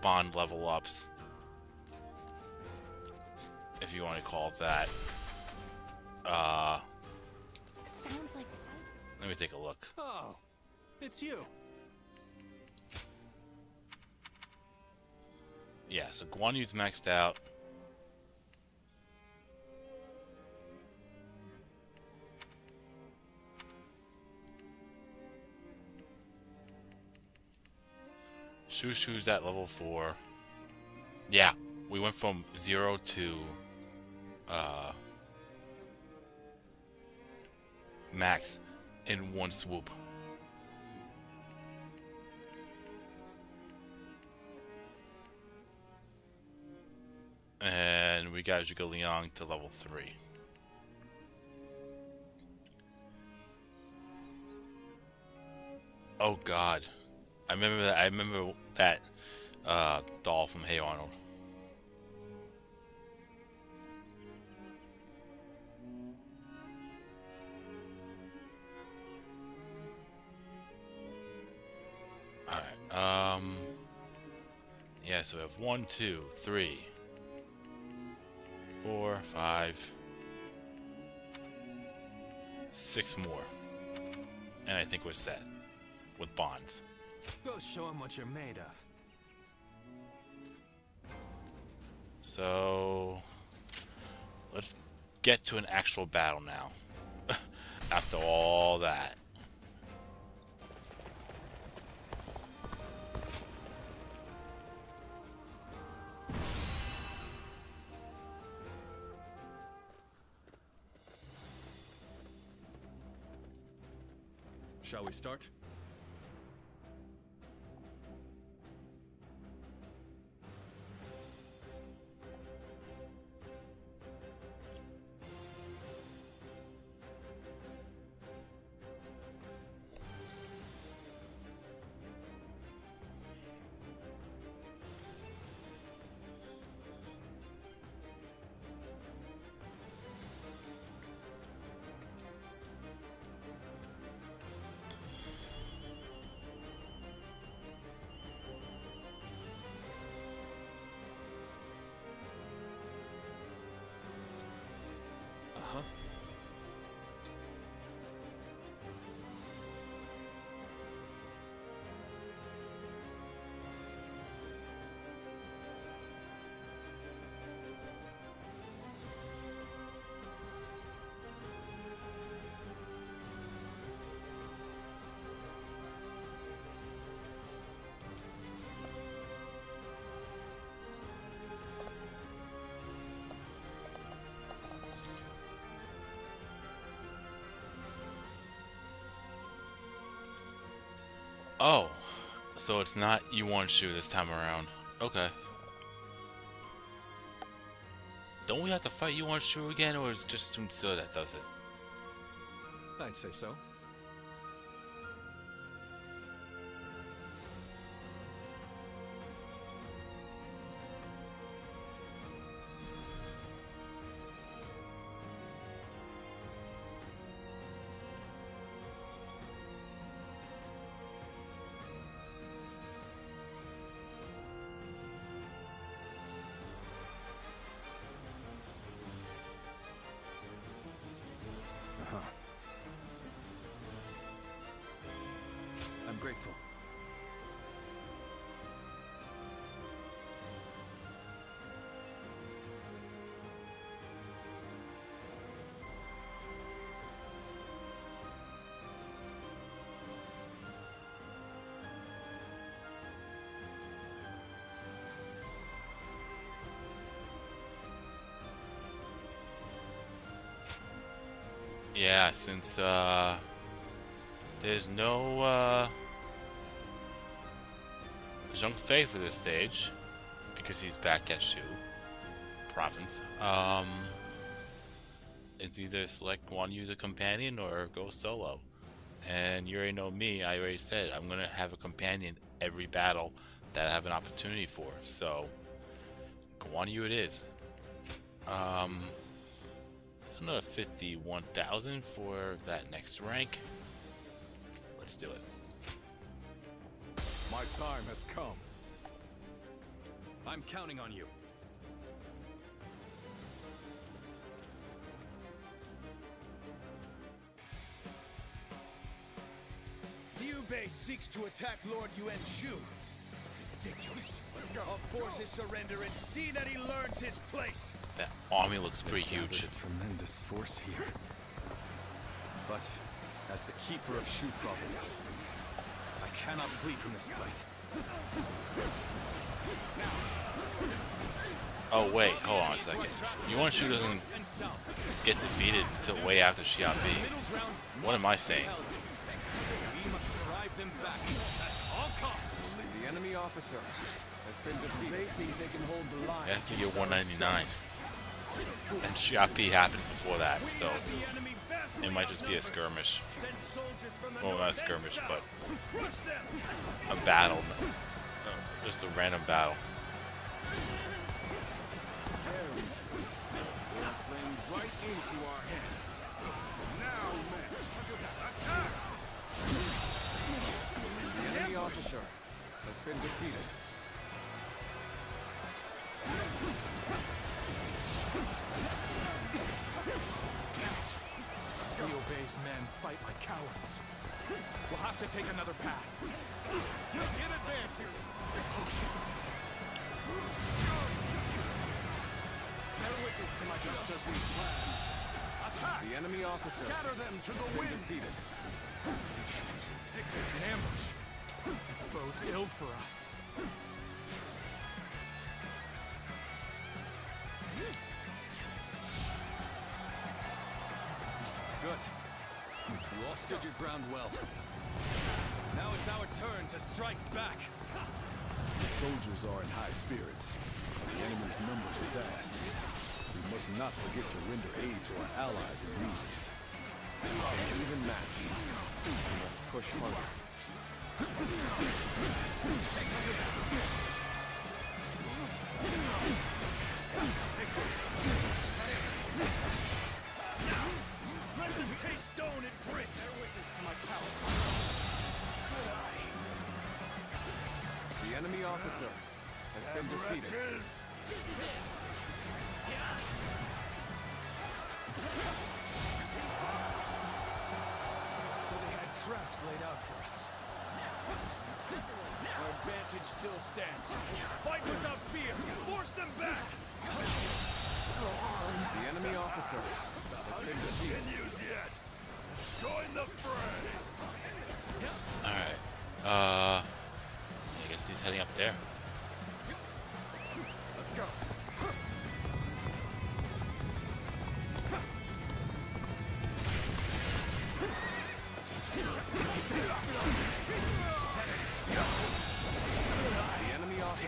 bond level ups, if you want to call it that. Sounds like Let me take a look. Oh, it's you. Yeah, so Guan Yu's maxed out. Shushu's at level 4. Yeah, we went from 0 to max in one swoop. And we got Zhuge Liang to level 3. Oh God, I remember that. I remember that doll from Hey Arnold. All right. Yeah. So we have 1, 2, 3. 4, 5, 6 more, and I think we're set with bonds. Go show him what you're made of. So let's get to an actual battle now. After all that. Shall we start? Oh, so it's not Yuan-Shu this time around. Okay. Don't we have to fight Yuan-Shu again, or is it just Sun Tzu that does it? I'd say so. I'm grateful. Yeah, since there's no Zhang Fei for this stage because he's back at Shu province. It's either select one user companion or go solo. And you already know me, I already said I'm gonna have a companion every battle that I have an opportunity for. So Guan Yu it is. So another 51,000 for that next rank. Let's do it. My time has come. I'm counting on you. Liu Bei seeks to attack Lord Yuan-Shu. Ridiculous. Let's go. I'll force his surrender and see that he learns his place. That army looks pretty huge. A tremendous force here. But as the keeper of Shu province, I cannot flee from this fight. Oh wait, hold on a second. Yuan-Shu doesn't get defeated until way after Xiaobi. What am I saying? We must drive them back at all costs. The enemy officer has been defeated. They think they can hold the line. That's the year 199. And Xiaobi happens before that, so it might just be a skirmish. Well, not a skirmish, but a battle. Just a random battle. Playing right into our hands. Now, men, attack! The enemy officer has been defeated. Liu Bei's men fight like cowards. We'll have to take another path. In advance here. Bear witness to my just as we planned. Attack! The enemy officer Scatter them to has the been wind. defeated. Damn it. Take this an ambush. This bodes ill for us. Good. You all stood your ground well. Now it's our turn to strike back. The soldiers are in high spirits. The enemy's numbers are vast. We must not forget to render aid to our allies in need. An even match. We must push harder. Take this. Let them taste stone and drink. Bear witness to my power. The enemy officer has been defeated. This is it. So they had traps laid out for us. Our advantage still stands. Fight without fear. Force them back. The enemy officer has been defeated. Continues yet. Join the fray. Alright. I guess he's heading up there. Let's go.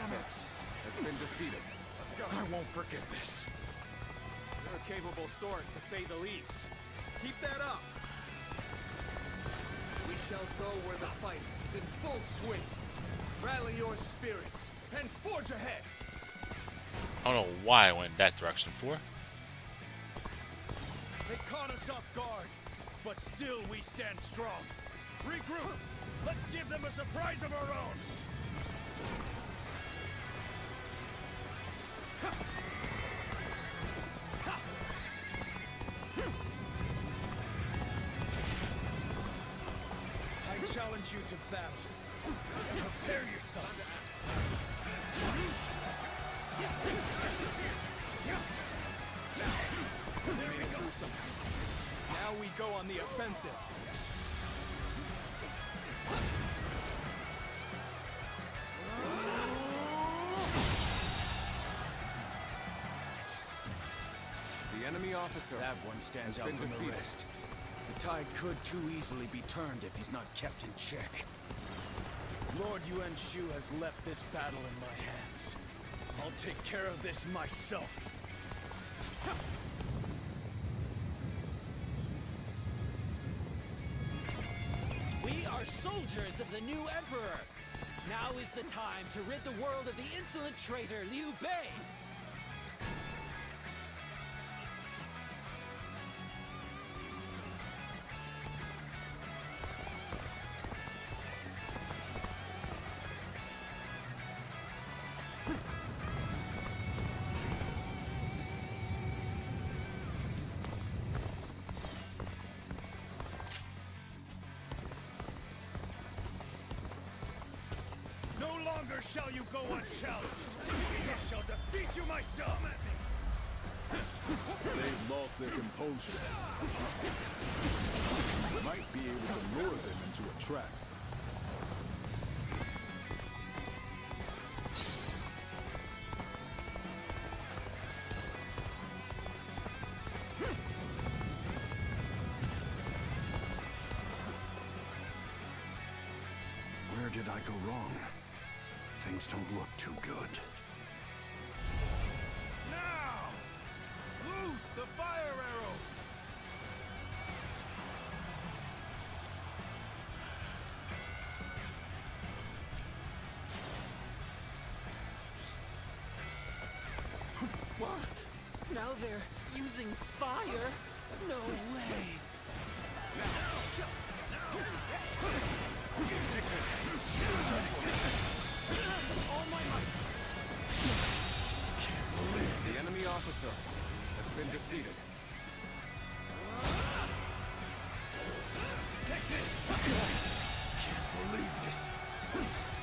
officer has been defeated. Let's go. I won't forget this. You're a capable sort, to say the least. Keep that up. We shall go where the fight is in full swing. Rally your spirits and forge ahead. I don't know why I went that direction for. They caught us off guard, but still we stand strong. Regroup. Let's give them a surprise of our own. I challenge you to battle. Prepare yourself. There we go. Now we go on the offensive. The enemy officer. That one stands out from the rest. The tide could too easily be turned if he's not kept in check. Lord Yuan Shu has left this battle in my hands. I'll take care of this myself. We are soldiers of the new emperor. Now is the time to rid the world of the insolent traitor Liu Bei. No longer shall you go unchallenged. I shall defeat you myself. They've lost their composure. Might be able to lure them into a trap. Where did I go wrong? Things don't look too good. Now! Loose the fire arrows! What? Now they're using fire? No way. All my might. The enemy officer has been defeated. Take this! Can't believe this.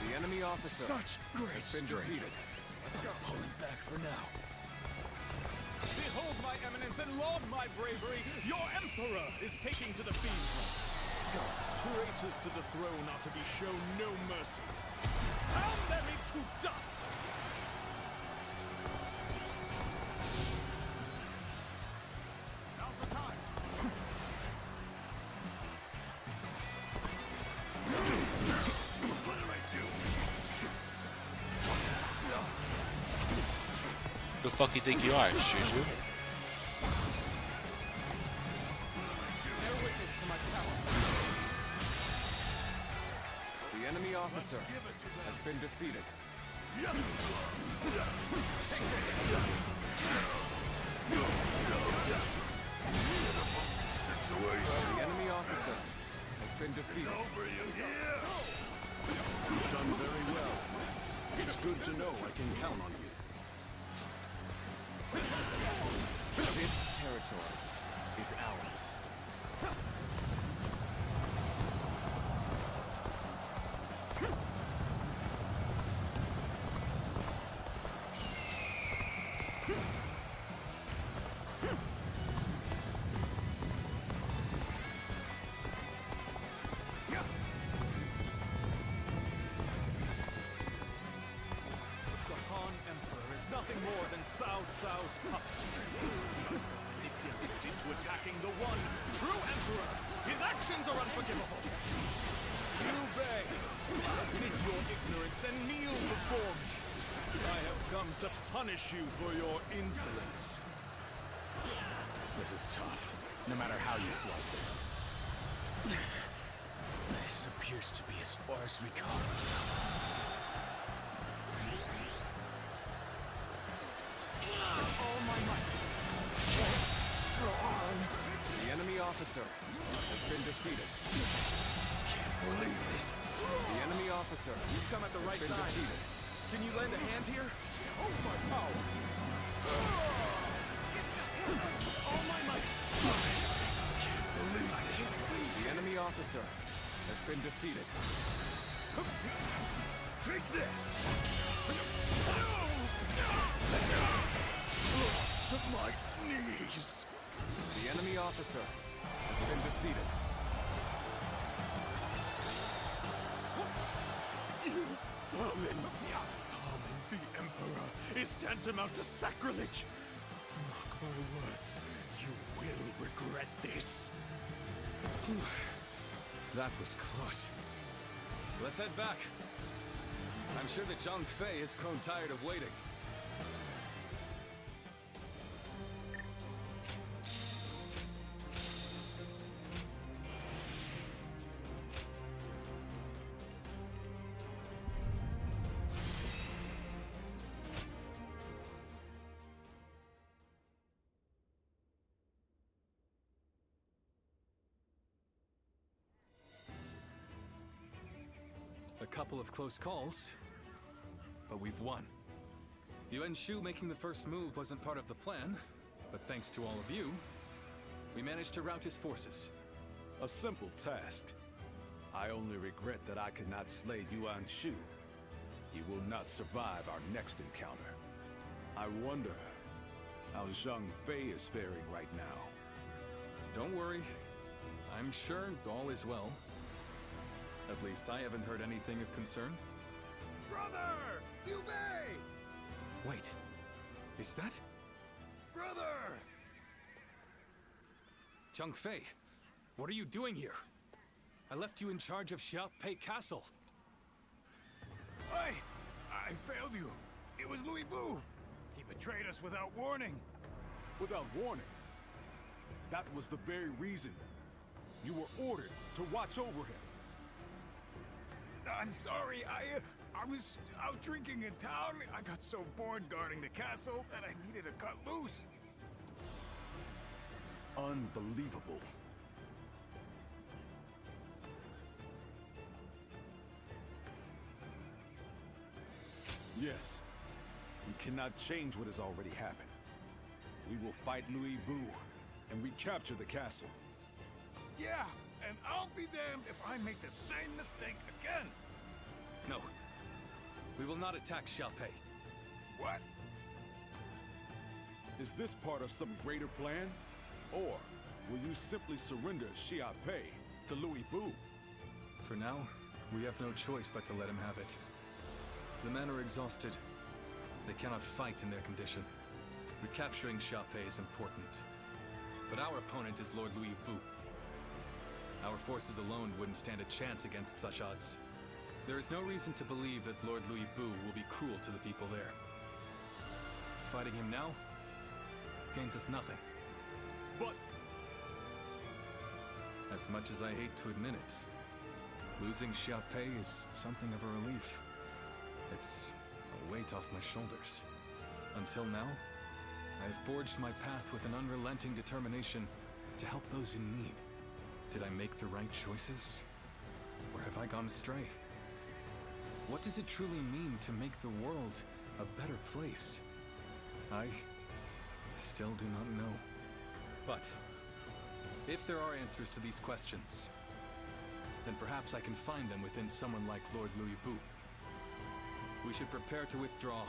The enemy officer Such great has been strength. defeated. Let's go. Pulling back for now. Behold my eminence and laud my bravery. Your emperor is taking to the fiend's right. Traitors to the throne are to be shown no mercy. Pound them into dust! Now's the time. Obliterate you! The fuck you think you are, Shushu? Bear witness to my power. The enemy officer has been defeated. The enemy officer has been defeated. You've done very well. It's good to know I can count on you. This territory is ours. The Han Emperor is nothing more than Cao Cao's puppet. If he admitted to attacking the one true emperor, his actions are unforgivable. Liu Bei, admit your ignorance and kneel before me. come to punish you for your insolence. This is tough, no matter how you slice it. This appears to be as far as we come. All my might. Go on. The enemy officer has been defeated. Can't believe this. The enemy officer You've come at the right has been time. defeated. Can you lend a hand here? Oh my power! All my might! Can't believe this. The enemy officer has been defeated. Take this! To my knees! The enemy officer has been defeated. Vermin! Harming the Emperor is tantamount to sacrilege! Mark my words, you will regret this. That was close. Let's head back. I'm sure that Zhang Fei has grown tired of waiting. A couple of close calls, but we've won. Yuan Shu making the first move wasn't part of the plan, but thanks to all of you, we managed to rout his forces. A simple task. I only regret that I could not slay Yuan Shu. He will not survive our next encounter. I wonder how Zhang Fei is faring right now. Don't worry. I'm sure all is well. At least I haven't heard anything of concern. Brother! Liu Bei! Wait, is that Brother! Zhang Fei? What are you doing here? I left you in charge of Xiaopei Castle. I failed you. It was Louis Bu. He betrayed us without warning. Without warning. That was the very reason you were ordered to watch over him. I'm sorry, I was out drinking in town. I got so bored guarding the castle that I needed to cut loose. Unbelievable. Yes, we cannot change what has already happened. We will fight Louis Bu and recapture the castle. Yeah, and I'll be damned if I make the same mistake again. No, we will not attack Xiaopei. What? Is this part of some greater plan? Or will you simply surrender Xiaopei to Louis Bu? For now, we have no choice but to let him have it. The men are exhausted. They cannot fight in their condition. Recapturing Xiaopei is important. But our opponent is Lord Louis Bu. Our forces alone wouldn't stand a chance against such odds. There is no reason to believe that Lord Louis Bu will be cruel to the people there. Fighting him now gains us nothing. But as much as I hate to admit it, losing Xiaopei is something of a relief. It's a weight off my shoulders. Until now, I have forged my path with an unrelenting determination to help those in need. Did I make the right choices? Or have I gone astray? What does it truly mean to make the world a better place? I still do not know. But if there are answers to these questions, then perhaps I can find them within someone like Lord Louis Bu. We should prepare to withdraw.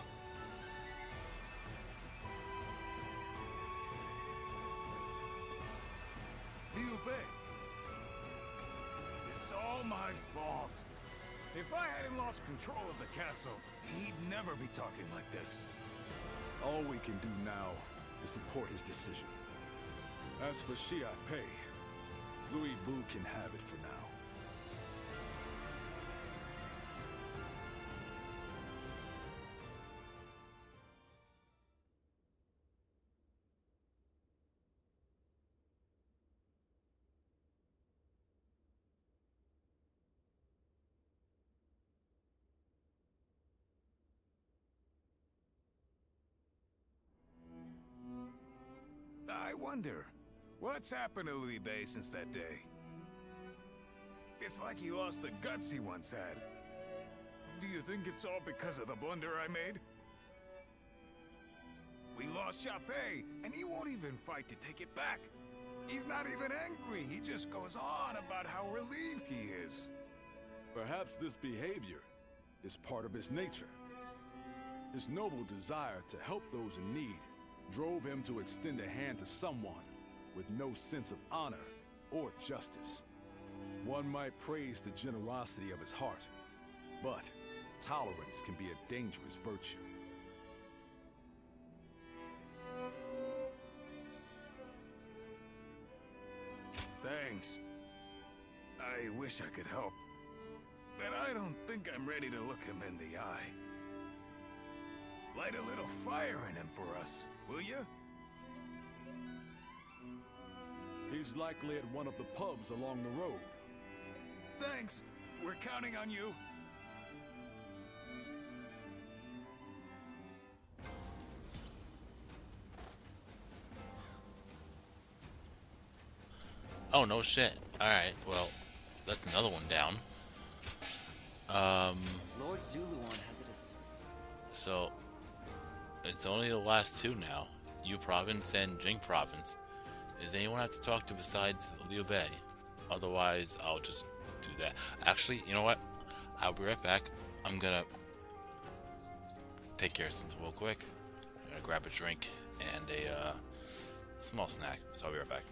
Liu Bei. It's all my fault. If I hadn't lost control of the castle, he'd never be talking like this. all we can do now is support his decision. As for Xiaopei, Louis Bu can have it for now. wonder, what's happened to Liu Bei since that day? It's like he lost the guts he once had. Do you think it's all because of the blunder I made? We lost Xiaopei, and he won't even fight to take it back. He's not even angry, he just goes on about how relieved he is. Perhaps this behavior is part of his nature. His noble desire to help those in need drove him to extend a hand to someone with no sense of honor or justice. One might praise the generosity of his heart, but tolerance can be a dangerous virtue. Thanks. I wish I could help, but I don't think I'm ready to look him in the eye. Light a little fire in him for us, will you? He's likely at one of the pubs along the road. Thanks. We're counting on you. Oh, no shit. Alright, well, that's another one down. Lord Zuluan has it as... So, it's only the last two now. Yu Province and Jing Province. Is anyone I have to talk to besides Liu Bei? Otherwise, I'll just do that. Actually, you know what? I'll be right back. I'm gonna take care of something real quick. I'm gonna grab a drink and a small snack. So I'll be right back.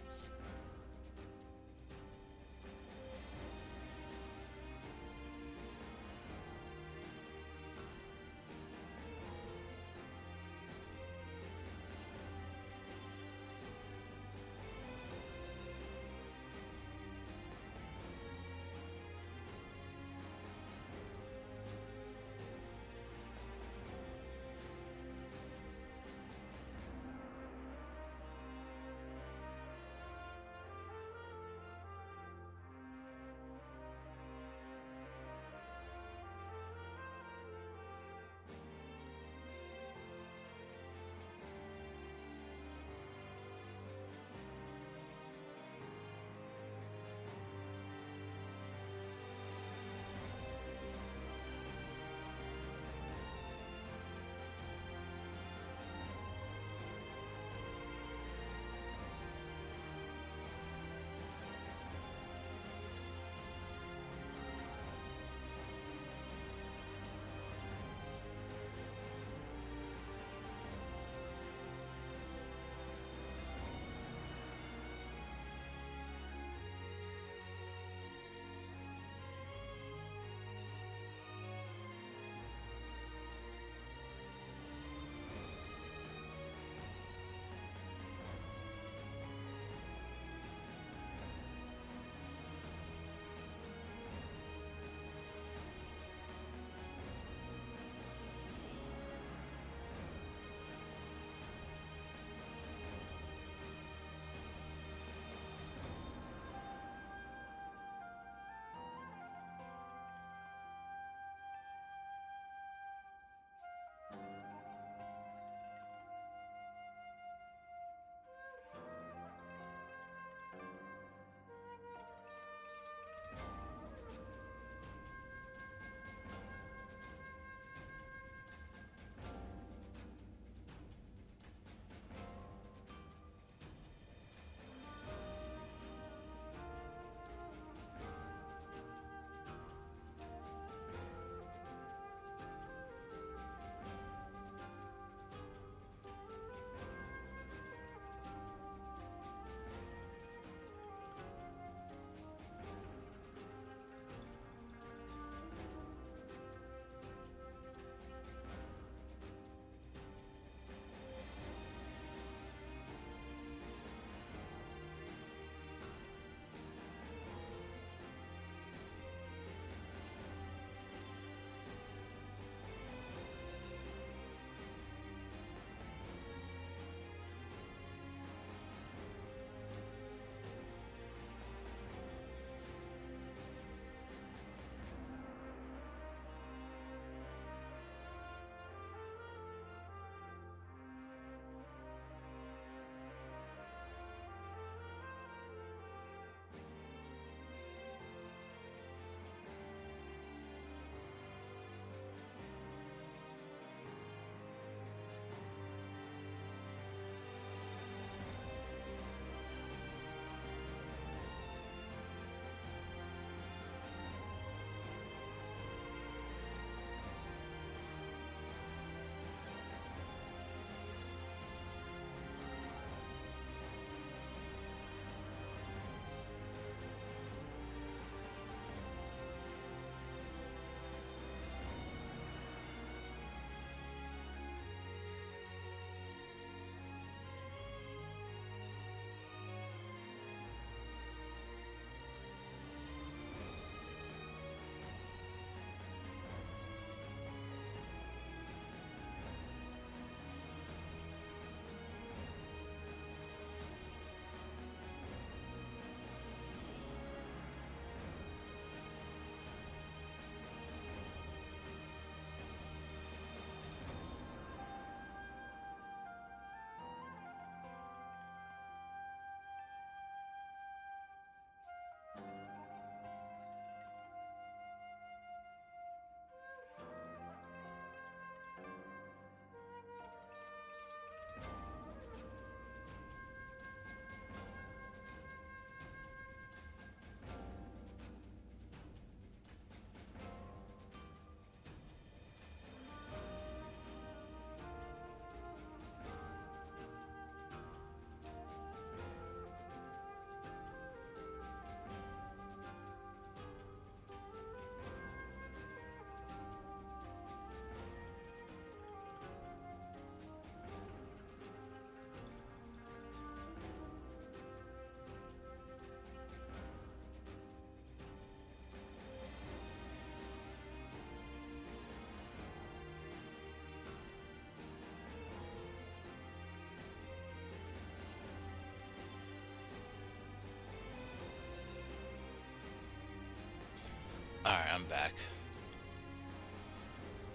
Alright, I'm back.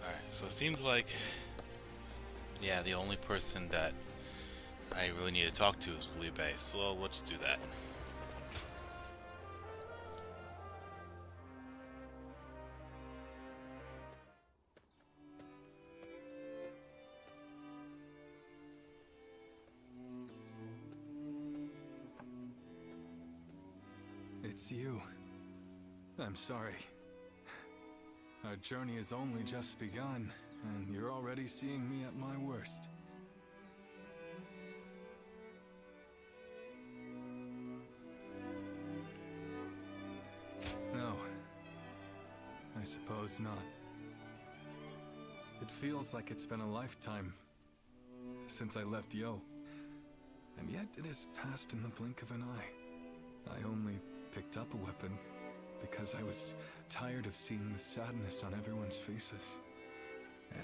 Alright, so it seems like, yeah, the only person that I really need to talk to is Liu Bei, so let's do that. It's you. I'm sorry. Our journey has only just begun, and you're already seeing me at my worst. No. I suppose not. It feels like it's been a lifetime since I left Yo. And yet it has passed in the blink of an eye. I only picked up a weapon because I was tired of seeing the sadness on everyone's faces.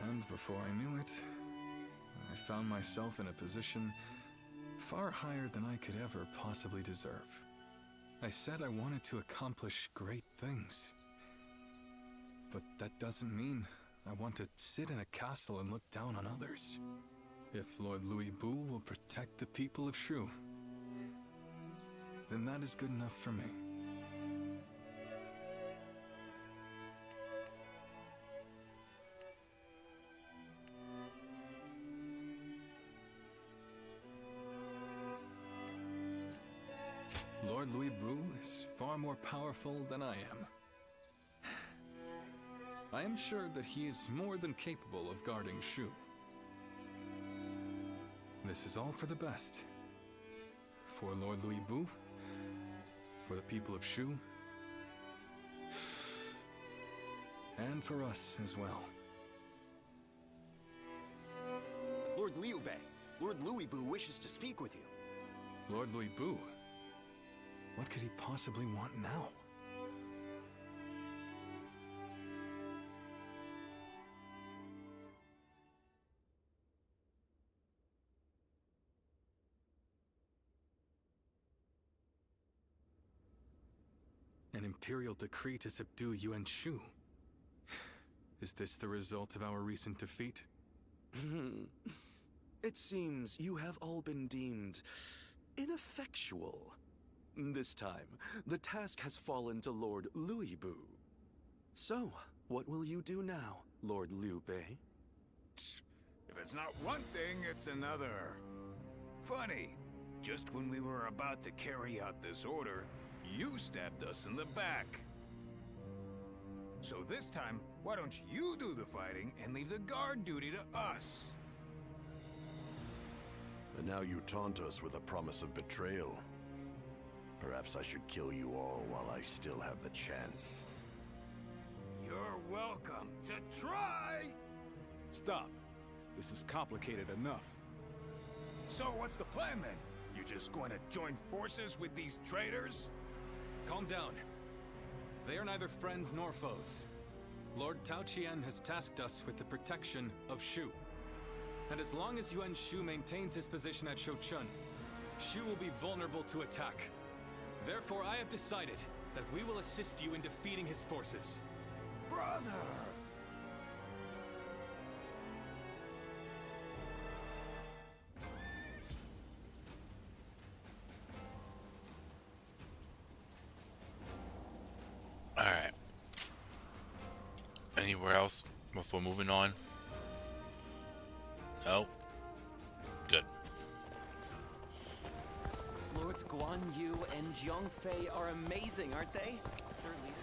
And before I knew it, I found myself in a position far higher than I could ever possibly deserve. I said I wanted to accomplish great things. But that doesn't mean I want to sit in a castle and look down on others. If Lord Louis Bu will protect the people of Shu, then that is good enough for me. Lord Louis Bu is far more powerful than I am. I am sure that he is more than capable of guarding Shu. This is all for the best. For Lord Louis Bu, for the people of Shu, and for us as well. Lord Liu Bei, Lord Louis Bu wishes to speak with you. Lord Louis Bu? What could he possibly want now? An imperial decree to subdue Yuan Shu. Is this the result of our recent defeat? It seems you have all been deemed ineffectual. This time, the task has fallen to Lord Louis Bu. So, what will you do now, Lord Liu Bei? If it's not one thing, it's another. Funny, just when we were about to carry out this order, you stabbed us in the back. So this time, why don't you do the fighting and leave the guard duty to us? And now you taunt us with a promise of betrayal. Perhaps I should kill you all while I still have the chance. You're welcome to try! Stop. This is complicated enough. So what's the plan then? You just going to join forces with these traitors? Calm down. They are neither friends nor foes. Lord Tao Qian has tasked us with the protection of Shu. And as long as Yuan Shu maintains his position at Shouchun, Shu will be vulnerable to attack. Therefore, I have decided that we will assist you in defeating his forces. Brother! Alright. Anywhere else before moving on? No? Good. Lords Guan Yu and Zhang Fei are amazing, aren't they? Their leader.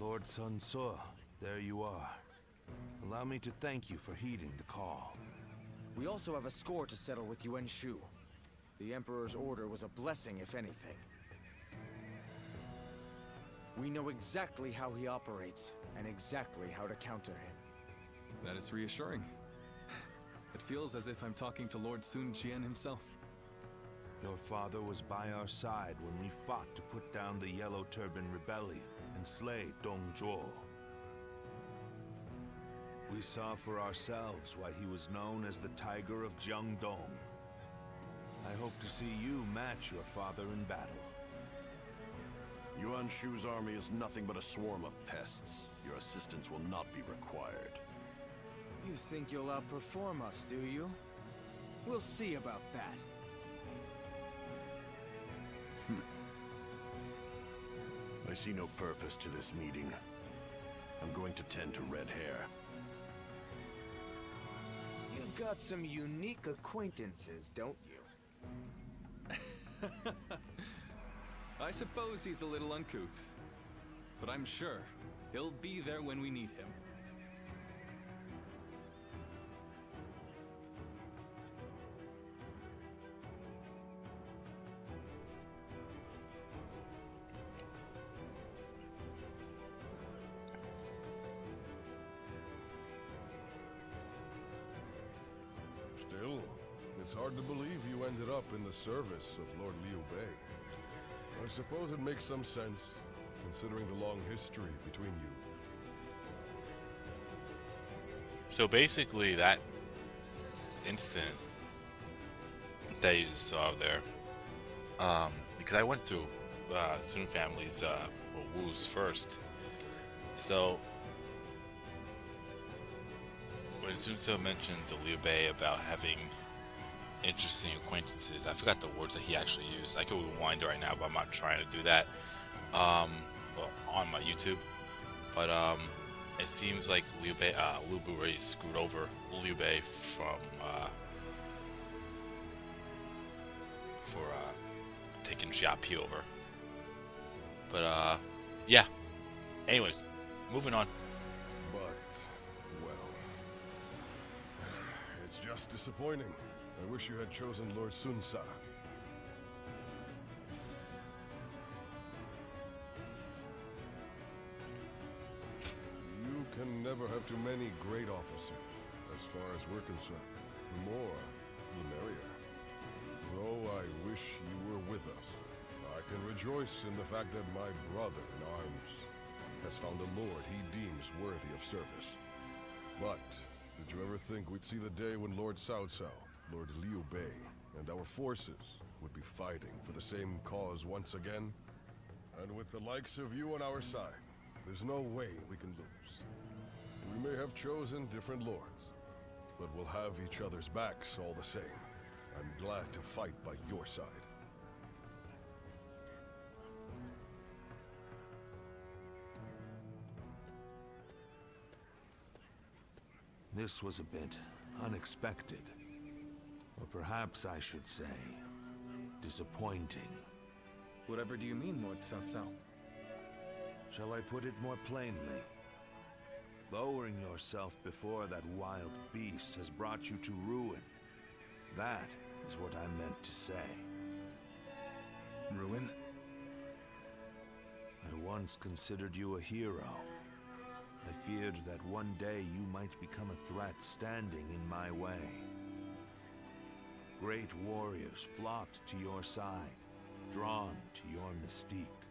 Lord Sun Ce, there you are. Allow me to thank you for heeding the call. We also have a score to settle with Yuan Shu. The Emperor's order was a blessing, if anything. We know exactly how he operates, and exactly how to counter him. That is reassuring. It feels as if I'm talking to Lord Sun Jian himself. Your father was by our side when we fought to put down the Yellow Turban Rebellion and slay Dong Zhuo. We saw for ourselves why he was known as the Tiger of Jiangdong. I hope to see you match your father in battle. Yuan Shu's army is nothing but a swarm of pests. Your assistance will not be required. You think you'll outperform us, do you? We'll see about that. I see no purpose to this meeting. I'm going to tend to red hair. You've got some unique acquaintances, don't you? I suppose he's a little uncouth, but I'm sure he'll be there when we need him. Still, it's hard to believe you ended up in the service of Lord Liu Bei. I suppose it makes some sense, considering the long history between you. So basically, that incident that you saw there, because I went through Sun family's Wu's first. So when Sun Tzu mentioned to Liu Bei about having interesting acquaintances, I forgot the words that he actually used. I could rewind it right now, but I'm not trying to do that well, on my YouTube. But it seems like Liu Bu already screwed over Liu Bei for taking Xiapi over. But yeah. Anyways, moving on. But, well, it's just disappointing. I wish you had chosen Lord Sun Sa. You can never have too many great officers, as far as we're concerned. The more, the merrier. Though I wish you were with us. I can rejoice in the fact that my brother in arms has found a lord he deems worthy of service. But, did you ever think we'd see the day when Lord Cao Cao, Lord Liu Bei, and our forces would be fighting for the same cause once again? And with the likes of you on our side, there's no way we can lose. We may have chosen different lords, but we'll have each other's backs all the same. I'm glad to fight by your side. This was a bit unexpected. Or perhaps I should say, disappointing. Whatever do you mean, Lord Cao Cao? Shall I put it more plainly? Lowering yourself before that wild beast has brought you to ruin. That is what I meant to say. Ruin? I once considered you a hero. I feared that one day you might become a threat standing in my way. Great warriors flocked to your side, drawn to your mystique.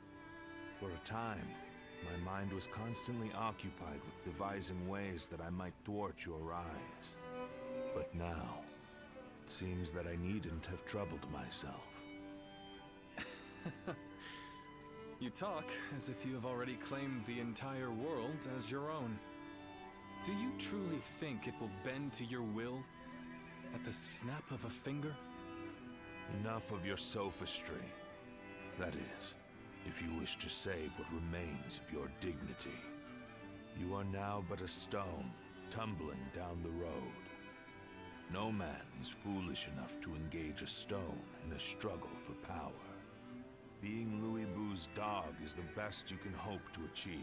For a time, my mind was constantly occupied with devising ways that I might thwart your rise. But now, it seems that I needn't have troubled myself. You talk as if you have already claimed the entire world as your own. Do you truly think it will bend to your will at the snap of a finger? Enough of your sophistry. That is, if you wish to save what remains of your dignity. You are now but a stone, tumbling down the road. No man is foolish enough to engage a stone in a struggle for power. Being Louis Bu's dog is the best you can hope to achieve.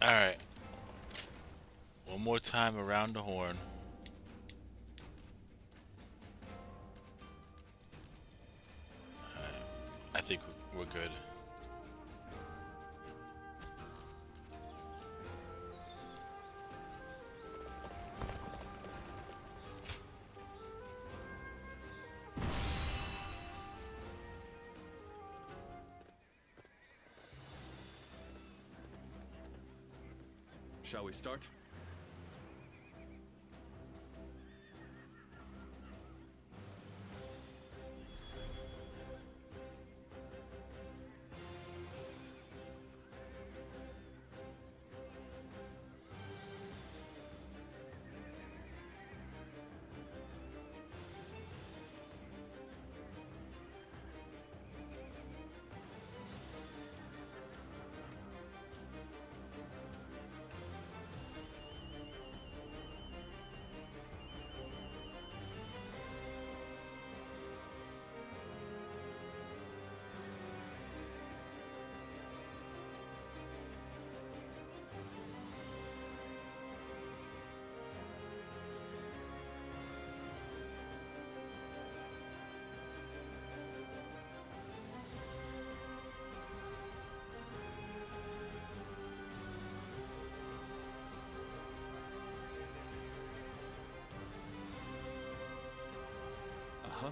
Alright. One more time around the horn. Alright. I think we're good. Shall we start? Uh-huh.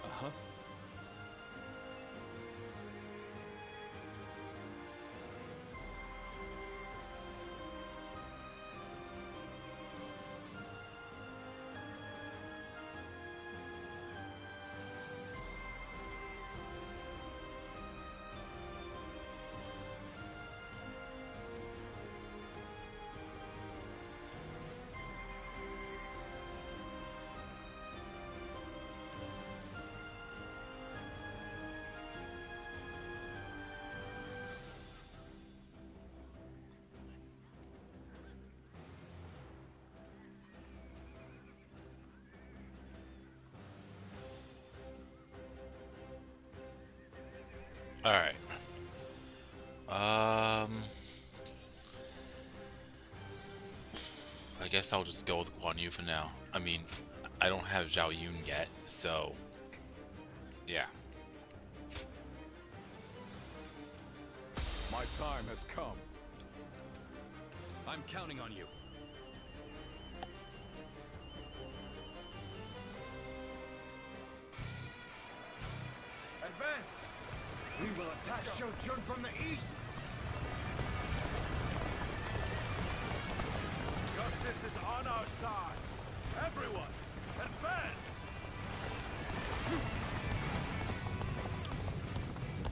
Uh-huh. Alright. I guess I'll just go with Guan Yu for now. I mean, I don't have Zhao Yun yet, so yeah. My time has come. I'm counting on you. Advance! We will attack Shochun from the east! Justice is on our side! Everyone, advance!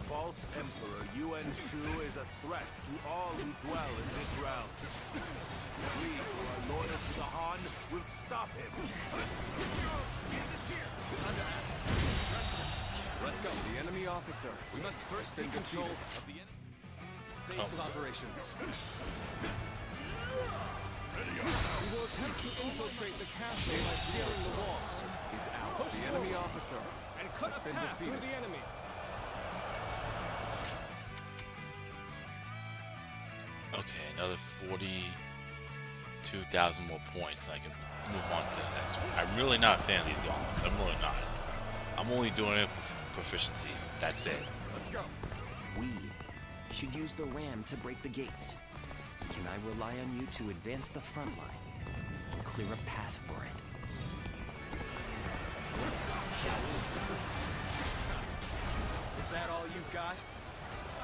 False Emperor Yuan Shu is a threat to all who dwell in this realm. We who are loyal to the Han will stop him. Let's go. The enemy officer. We must first take control of the enemy base of operations. We will attempt to infiltrate the castle by scaling the walls. He's out. Push the enemy officer and cut a path through the enemy. Okay, another 42,000 more points, and I can move on to the next one. I'm really not a fan of these gauntlets. I'm really not. I'm only doing it for proficiency. That's it. Let's go. We should use the ram to break the gates. can I rely on you to advance the front line and clear a path for it? Is that all you've got?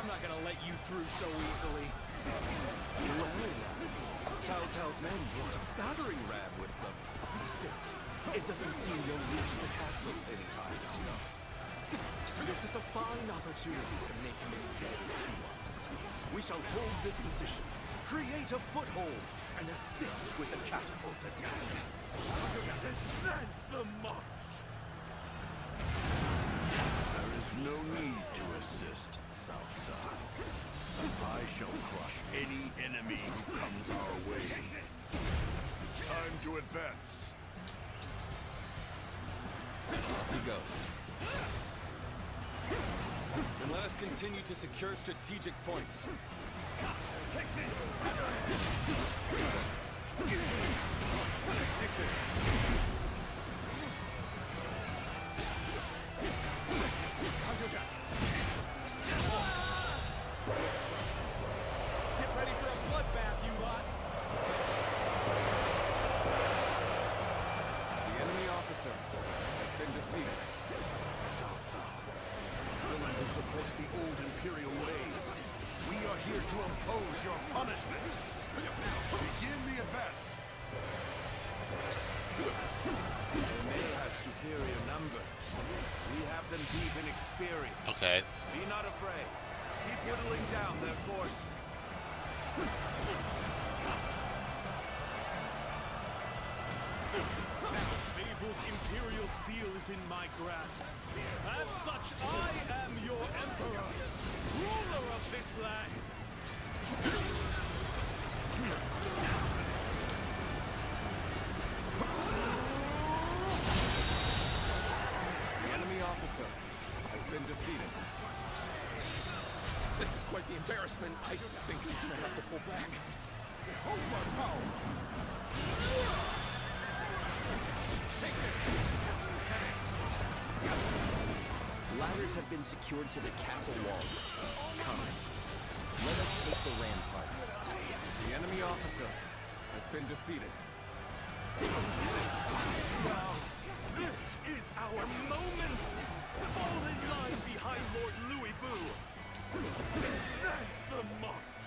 I'm not gonna let you through so easily. Well, Cao Cao's men brought a battering ram with them. Still, it doesn't seem you'll reach the castle anytime soon. This is a fine opportunity to make him indebted to us. We shall hold this position, create a foothold, and assist with the catapult attack. Advance the march! There is no need to assist, Cao Cao. I shall crush any enemy who comes our way. It's time to advance. Off he goes. Then let us continue to secure strategic points. Take this! Take this! Get ready for a bloodbath, you lot! The enemy officer has been defeated. Cao Cao, villain who supports the old Imperial ways. We are here to impose your punishment. Begin the advance. They may have superior numbers. We have them deep in experience. Okay. Be not afraid. Keep whittling down their force. That fabled Imperial seal is in my grasp. As such, I am your Emperor, ruler of this land. The enemy officer has been defeated. This is quite the embarrassment. I think we're gonna have to pull back. Hold my power. Take this. Ladders have been secured to the castle walls. Come. Let us take the ramparts. The enemy officer has been defeated. Now, this is our moment! Fall in line behind Lord Louis Boo! Advance the march!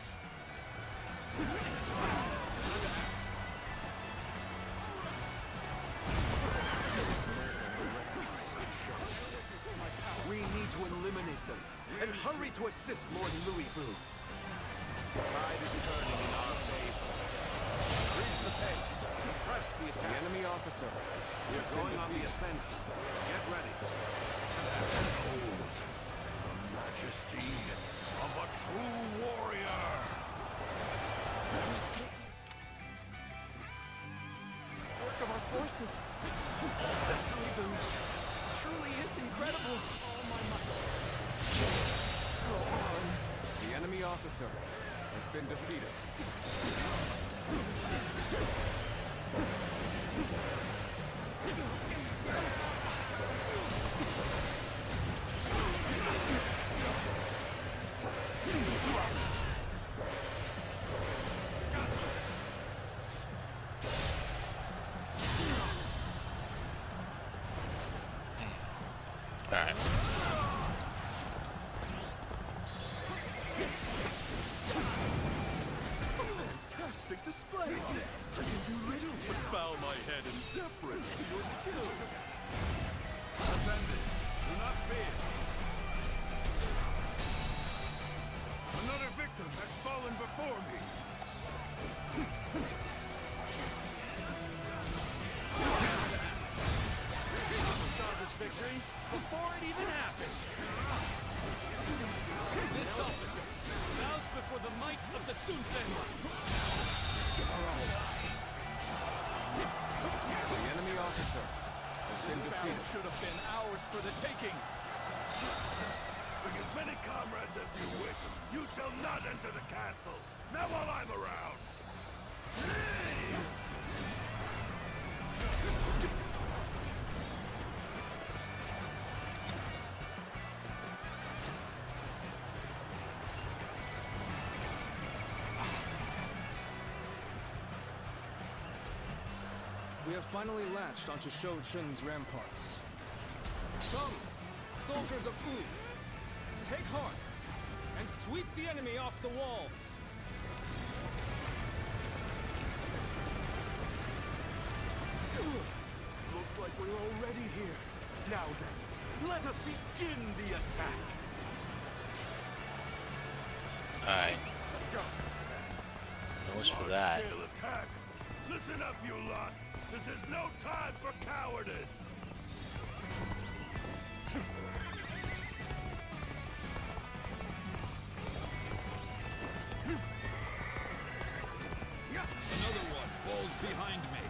We need to eliminate them, and hurry to assist Lord Louis Boo. The tide is turning in our favor. Increase the pace. Press the The attack. enemy officer We're has been going on the defeated. offensive. Get ready. Behold, the majesty of a true warrior. Work of our forces. Louis truly is incredible. All my might. Go on. The enemy officer has been defeated. Alright. Fantastic display! I can do little but bow my head in deference to your skill. Attendants, do not fear. Another victim has fallen before me. We saw this victory before it even happened. This officer bows before the might of the Sun family. The enemy officer has been This battle defeated. should have been ours for the taking. Bring as many comrades as you wish. You shall not enter the castle. Not while I'm around. have finally latched onto Shou Chun's ramparts. Come, soldiers of Wu, take heart and sweep the enemy off the walls. Looks like we're already here. Now then, let us begin the attack. Alright. Let's go. So much for that. Large-scale attack. Listen up, you lot. This is no time for cowardice. Another one falls behind me.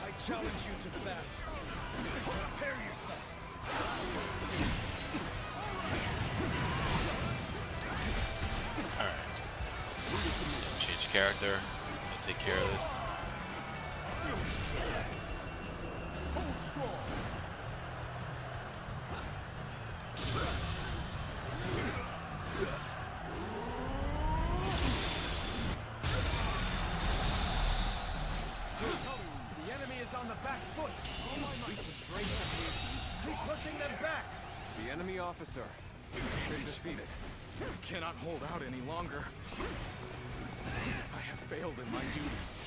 I challenge you to battle. Prepare yourself. Alright. Change character. I'll take care of this. Hold strong. The enemy is on the back foot. Keep pushing them back. The enemy officer has been defeated. We cannot hold out any longer. I have failed in my duties.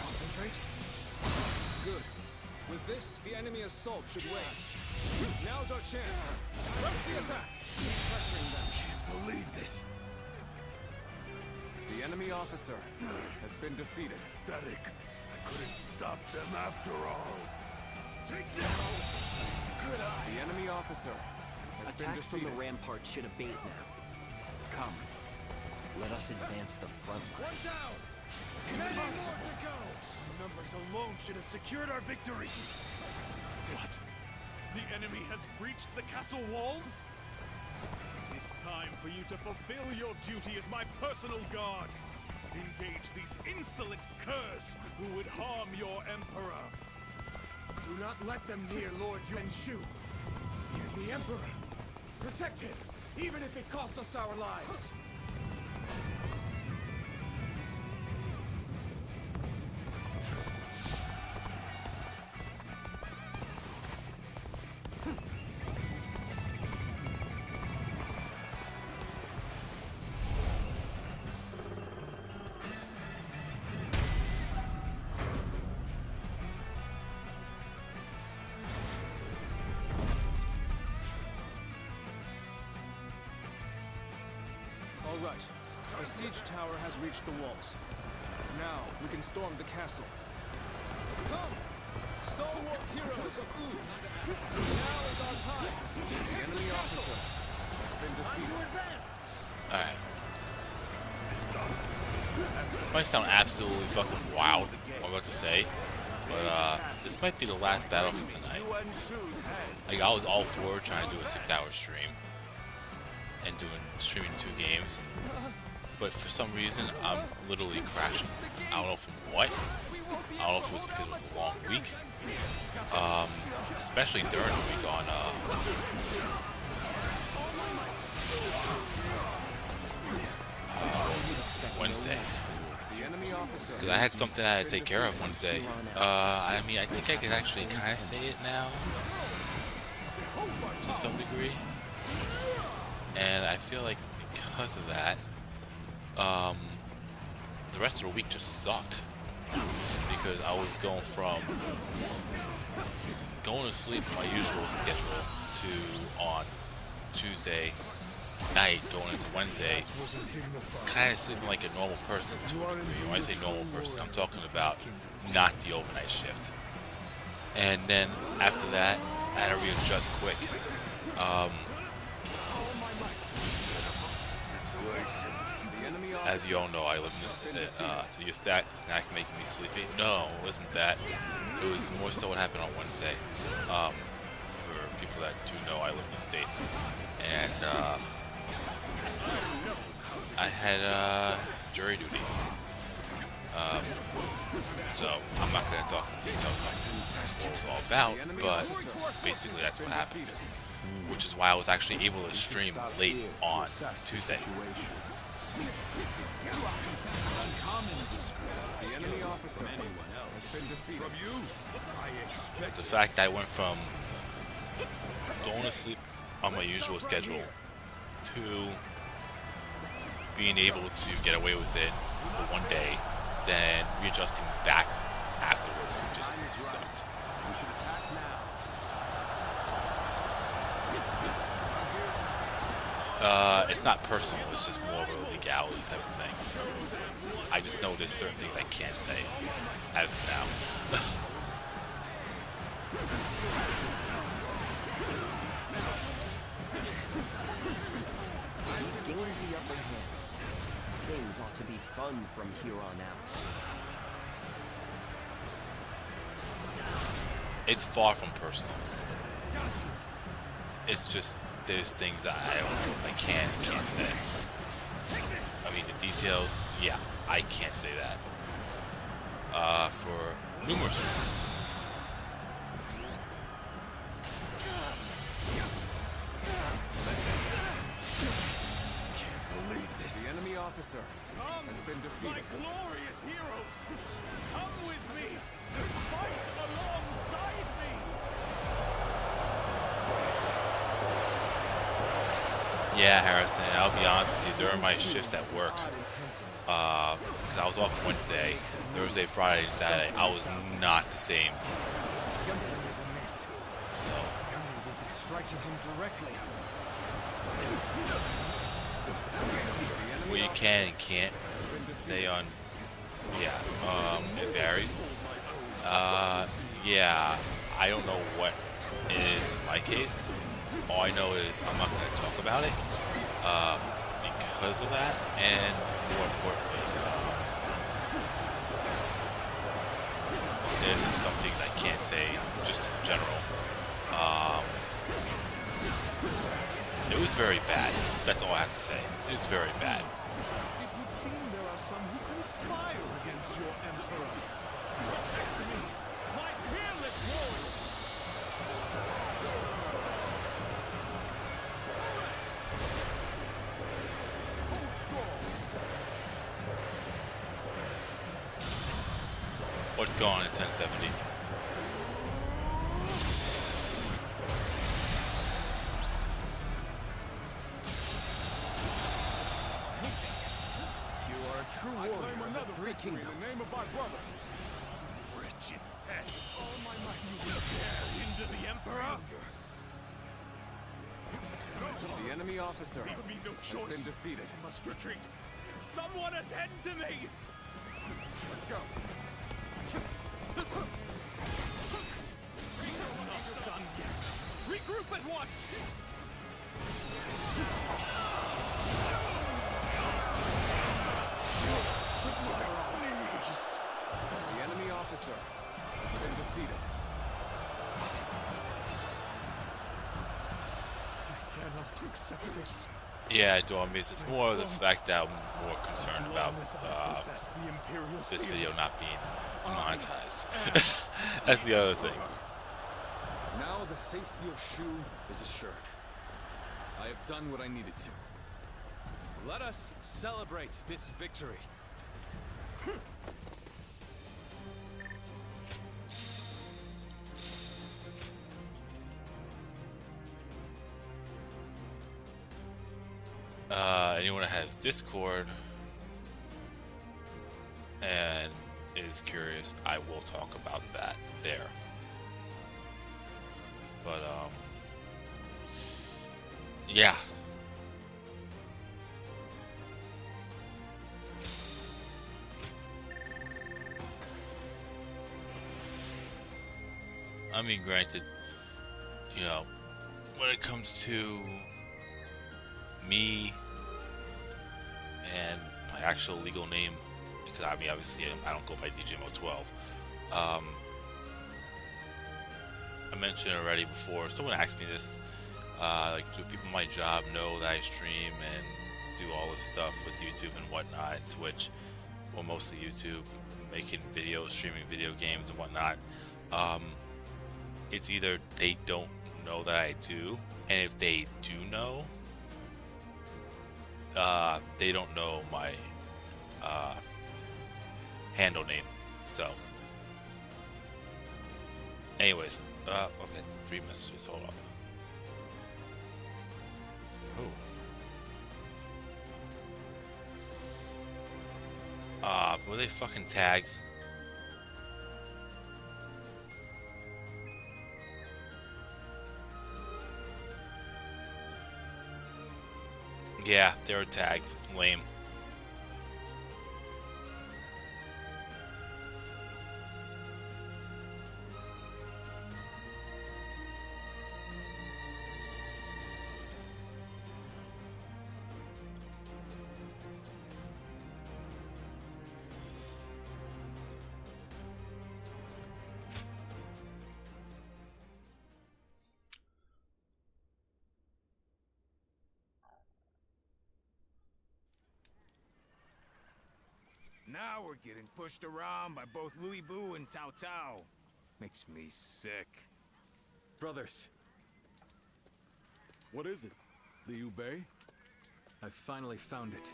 Concentrate. Good. With this, the enemy assault should wane. Now's our chance. Press the attack. Keep pressuring them. Can't believe this. The enemy officer has been defeated. Pathetic. I couldn't stop them after all. Take now. Good eye. The enemy officer has been Attacks from defeated. the rampart should abate now. Come, let us advance the front line. One down. Many more to go. Numbers alone should have secured our victory. What? The enemy has breached the castle walls? It is time for you to fulfill your duty as my personal guard. Engage these insolent curs who would harm your emperor. Do not let them near Lord Yuan Shu. Near the Emperor. Protect him, even if it costs us our lives. All right. The siege tower has reached the walls. Now we can storm the castle. Come, stalwart heroes of Wu. Now is our time. The enemy officer has been defeated. Alright. This might sound absolutely fucking wild, what I'm about to say, but this might be the last battle for tonight. Like, I was all for trying to do a 6-hour stream and streaming 2 games, but for some reason I'm literally crashing. I don't know from what. I don't know if it was because it was a long week, especially during the week on Wednesday, because I had something I had to take care of Wednesday. I mean, I think I could actually kind of say it now to some degree, and I feel like because of that, the rest of the week just sucked, because I was going from going to sleep in my usual schedule to on Tuesday night going into Wednesday kind of sleeping like a normal person to a degree. When I say normal person, I'm talking about not the overnight shift. And then after that, I had to readjust quick. As you all know, I live in this. Your snack making me sleepy? No, it wasn't that. It was more so what happened on Wednesday. For people that do know, I live in the States, and I had jury duty. So I'm not going to talk in details on what it was all about, but basically that's what happened. which is why I was actually able to stream late on Tuesday. The enemy officer has been defeated. From you, I expect The fact that I went from going to sleep on my usual schedule to being able to get away with it for one day, then readjusting back afterwards just sucked. We should attack now. It's not personal, it's just more of a legality type of thing. I just know there's certain things I can't say as of now. Gained the upper hand. Things ought to be fun from here on out. It's far from personal. It's just there's things that I don't know if I can and can't say. I mean, the details, yeah, I can't say that. For numerous reasons. The enemy officer has been defeated. My glorious heroes! Come with me! Fight alongside me! Yeah, Harrison, I'll be honest with you, during my shifts at work, because I was off Wednesday, Thursday, Friday, and Saturday, I was not the same. So, Striking him directly. what you can and can't say on, yeah, it varies. Yeah, I don't know what it is in my case. All I know is I'm not going to talk about it because of that, and more importantly, there's just some things I can't say just in general. It was very bad. That's all I have to say. It was very bad. It would seem there are some who conspire against your emperor. Protect me, my fearless warriors! Hold strong. What's going on at 1070? True warrior of the Three Kingdoms. In the name of my brother. Wretched peasants. All my might you will dare hinder the emperor? The enemy officer Leave me no has choice. been defeated. I must retreat. Someone attend to me! Let's go. Not done yet. Regroup at once! The enemy officer has been defeated. I cannot accept this. Yeah, Dormies, it's more of the fact that I'm more concerned about this video not being monetized. That's the other thing. Now the safety of Shu is assured. I have done what I needed to. Let us celebrate this victory. Anyone that has Discord and is curious, I will talk about that there. But yeah. I mean, granted, you know, when it comes to me and my actual legal name, because I mean, obviously, I don't go by DJMO12. I mentioned already before. Someone asked me this, like, do people in my job know that I stream and do all this stuff with YouTube and whatnot, Twitch, well, mostly YouTube, making videos, streaming video games and whatnot. It's either they don't know that I do, And if they do know, they don't know my handle name. So, anyways, okay, 3 messages. Hold up. Were they fucking tags? Yeah, they were tags. Lame. Now we're getting pushed around by both Louis Boo and Cao Cao. Makes me sick. Brothers. What is it, Liu Bei? I finally found it.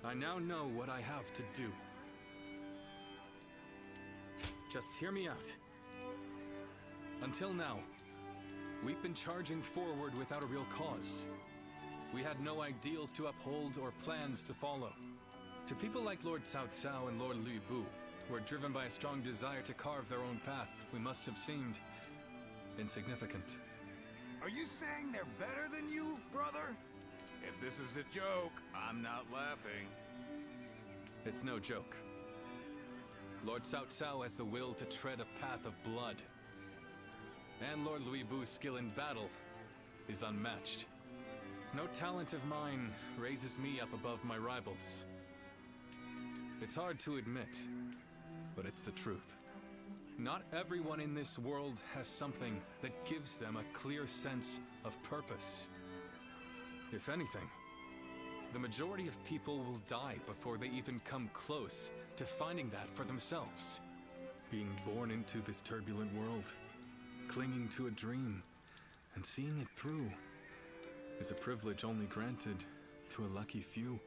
I now know what I have to do. Just hear me out. Until now, we've been charging forward without a real cause. We had no ideals to uphold or plans to follow. To people like Lord Cao Cao and Lord Lu Bu, who are driven by a strong desire to carve their own path, we must have seemed insignificant. Are you saying they're better than you, brother? If this is a joke, I'm not laughing. It's no joke. Lord Cao Cao has the will to tread a path of blood. And Lord Louis Bu's skill in battle is unmatched. No talent of mine raises me up above my rivals. It's hard to admit, but it's the truth. Not everyone in this world has something that gives them a clear sense of purpose. If anything, the majority of people will die before they even come close to finding that for themselves. Being born into this turbulent world, clinging to a dream, and seeing it through is a privilege only granted to a lucky few.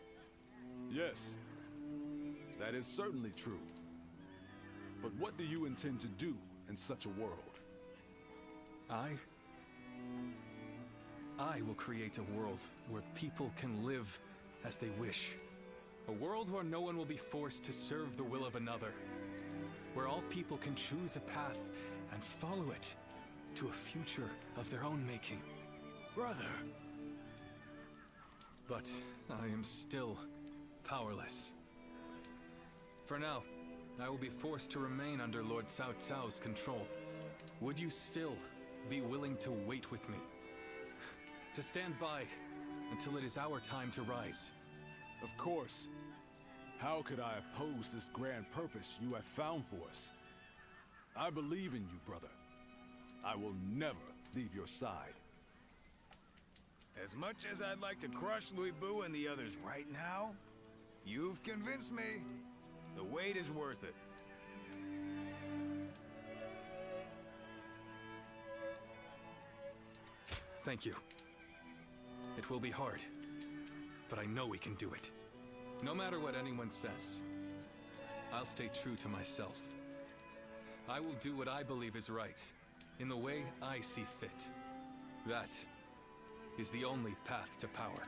Yes, that is certainly true. But what do you intend to do in such a world? I will create a world where people can live as they wish. A world where no one will be forced to serve the will of another. Where all people can choose a path and follow it to a future of their own making. Brother. But I am still powerless. For now, I will be forced to remain under Lord Cao Cao's control. Would you still be willing to wait with me? To stand by until it is our time to rise? Of course. How could I oppose this grand purpose you have found for us? I believe in you, brother. I will never leave your side. As much as I'd like to crush Louis Bu and the others right now, you've convinced me. The wait is worth it. Thank you. It will be hard, but I know we can do it. No matter what anyone says, I'll stay true to myself. I will do what I believe is right, in the way I see fit. That is the only path to power.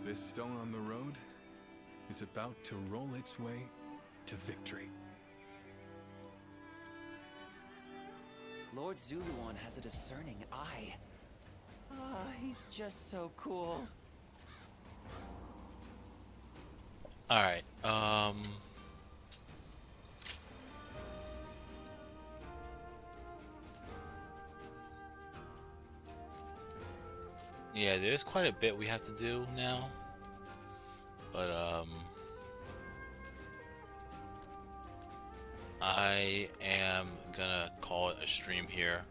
This stone on the road is about to roll its way to victory. Lord Zuluan has a discerning eye. Ah, he's just so cool. Alright, yeah, there's quite a bit we have to do now. But, I am gonna call it a stream here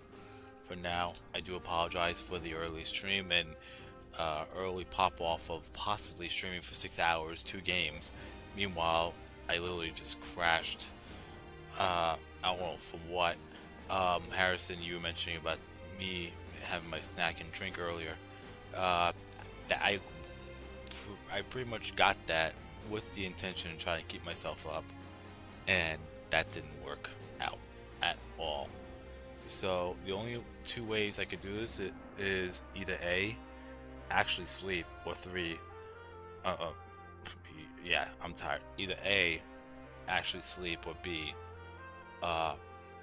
for now. I do apologize for the early stream and early pop off of possibly streaming for 6 hours, 2 games. Meanwhile, I literally just crashed. I don't know from what. Harrison, you were mentioning about me having my snack and drink earlier, that I pretty much got that with the intention of trying to keep myself up, and that didn't work out at all. So the only two ways I could do this is either A, actually sleep, or three, yeah, I'm tired. Either A, actually sleep, or B,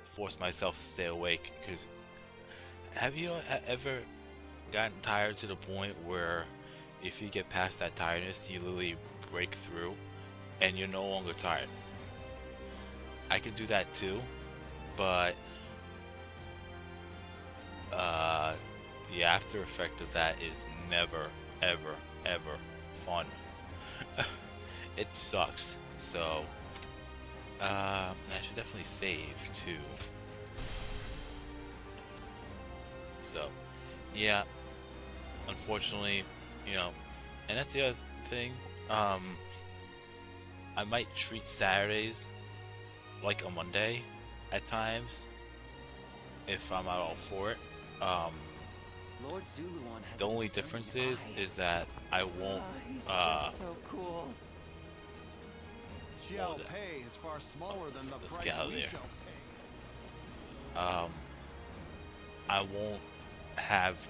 force myself to stay awake. Because have you ever gotten tired to the point where if you get past that tiredness, you literally break through and you're no longer tired? I could do that too, but the after effect of that is never, ever, ever fun. It sucks. So I should definitely save too. So yeah, unfortunately, you know, and that's the other thing. I might treat Saturdays like a Monday at times if I'm all for it. Lord Zuluan has The only difference is that I won't. He's just so cool. Shall pay is far smaller than the let's price get out of we there. shall pay. I won't have.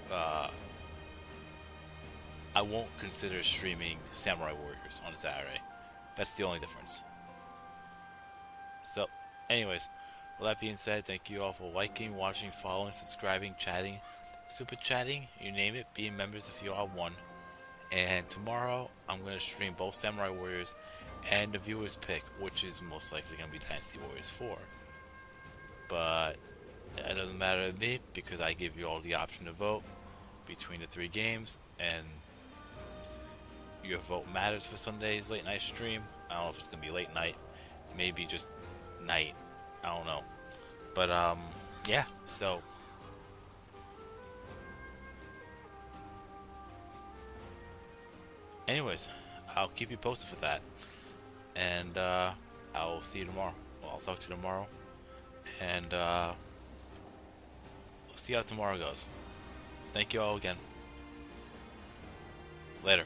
I won't consider streaming Samurai Warriors on a Saturday. That's the only difference. So, anyways, with that being said, thank you all for liking, watching, following, subscribing, chatting, super chatting, you name it, being members if you all want. And tomorrow, I'm going to stream both Samurai Warriors and the viewer's pick, which is most likely going to be Dynasty Warriors 4. But it doesn't matter to me because I give you all the option to vote between the 3 games, and your vote matters for Sunday's late night stream. I don't know if it's going to be late night, maybe just night, I don't know. But yeah, so anyways, I'll keep you posted for that, and I'll see you tomorrow. Well, I'll talk to you tomorrow, and we'll see how tomorrow goes. Thank you all again. Later.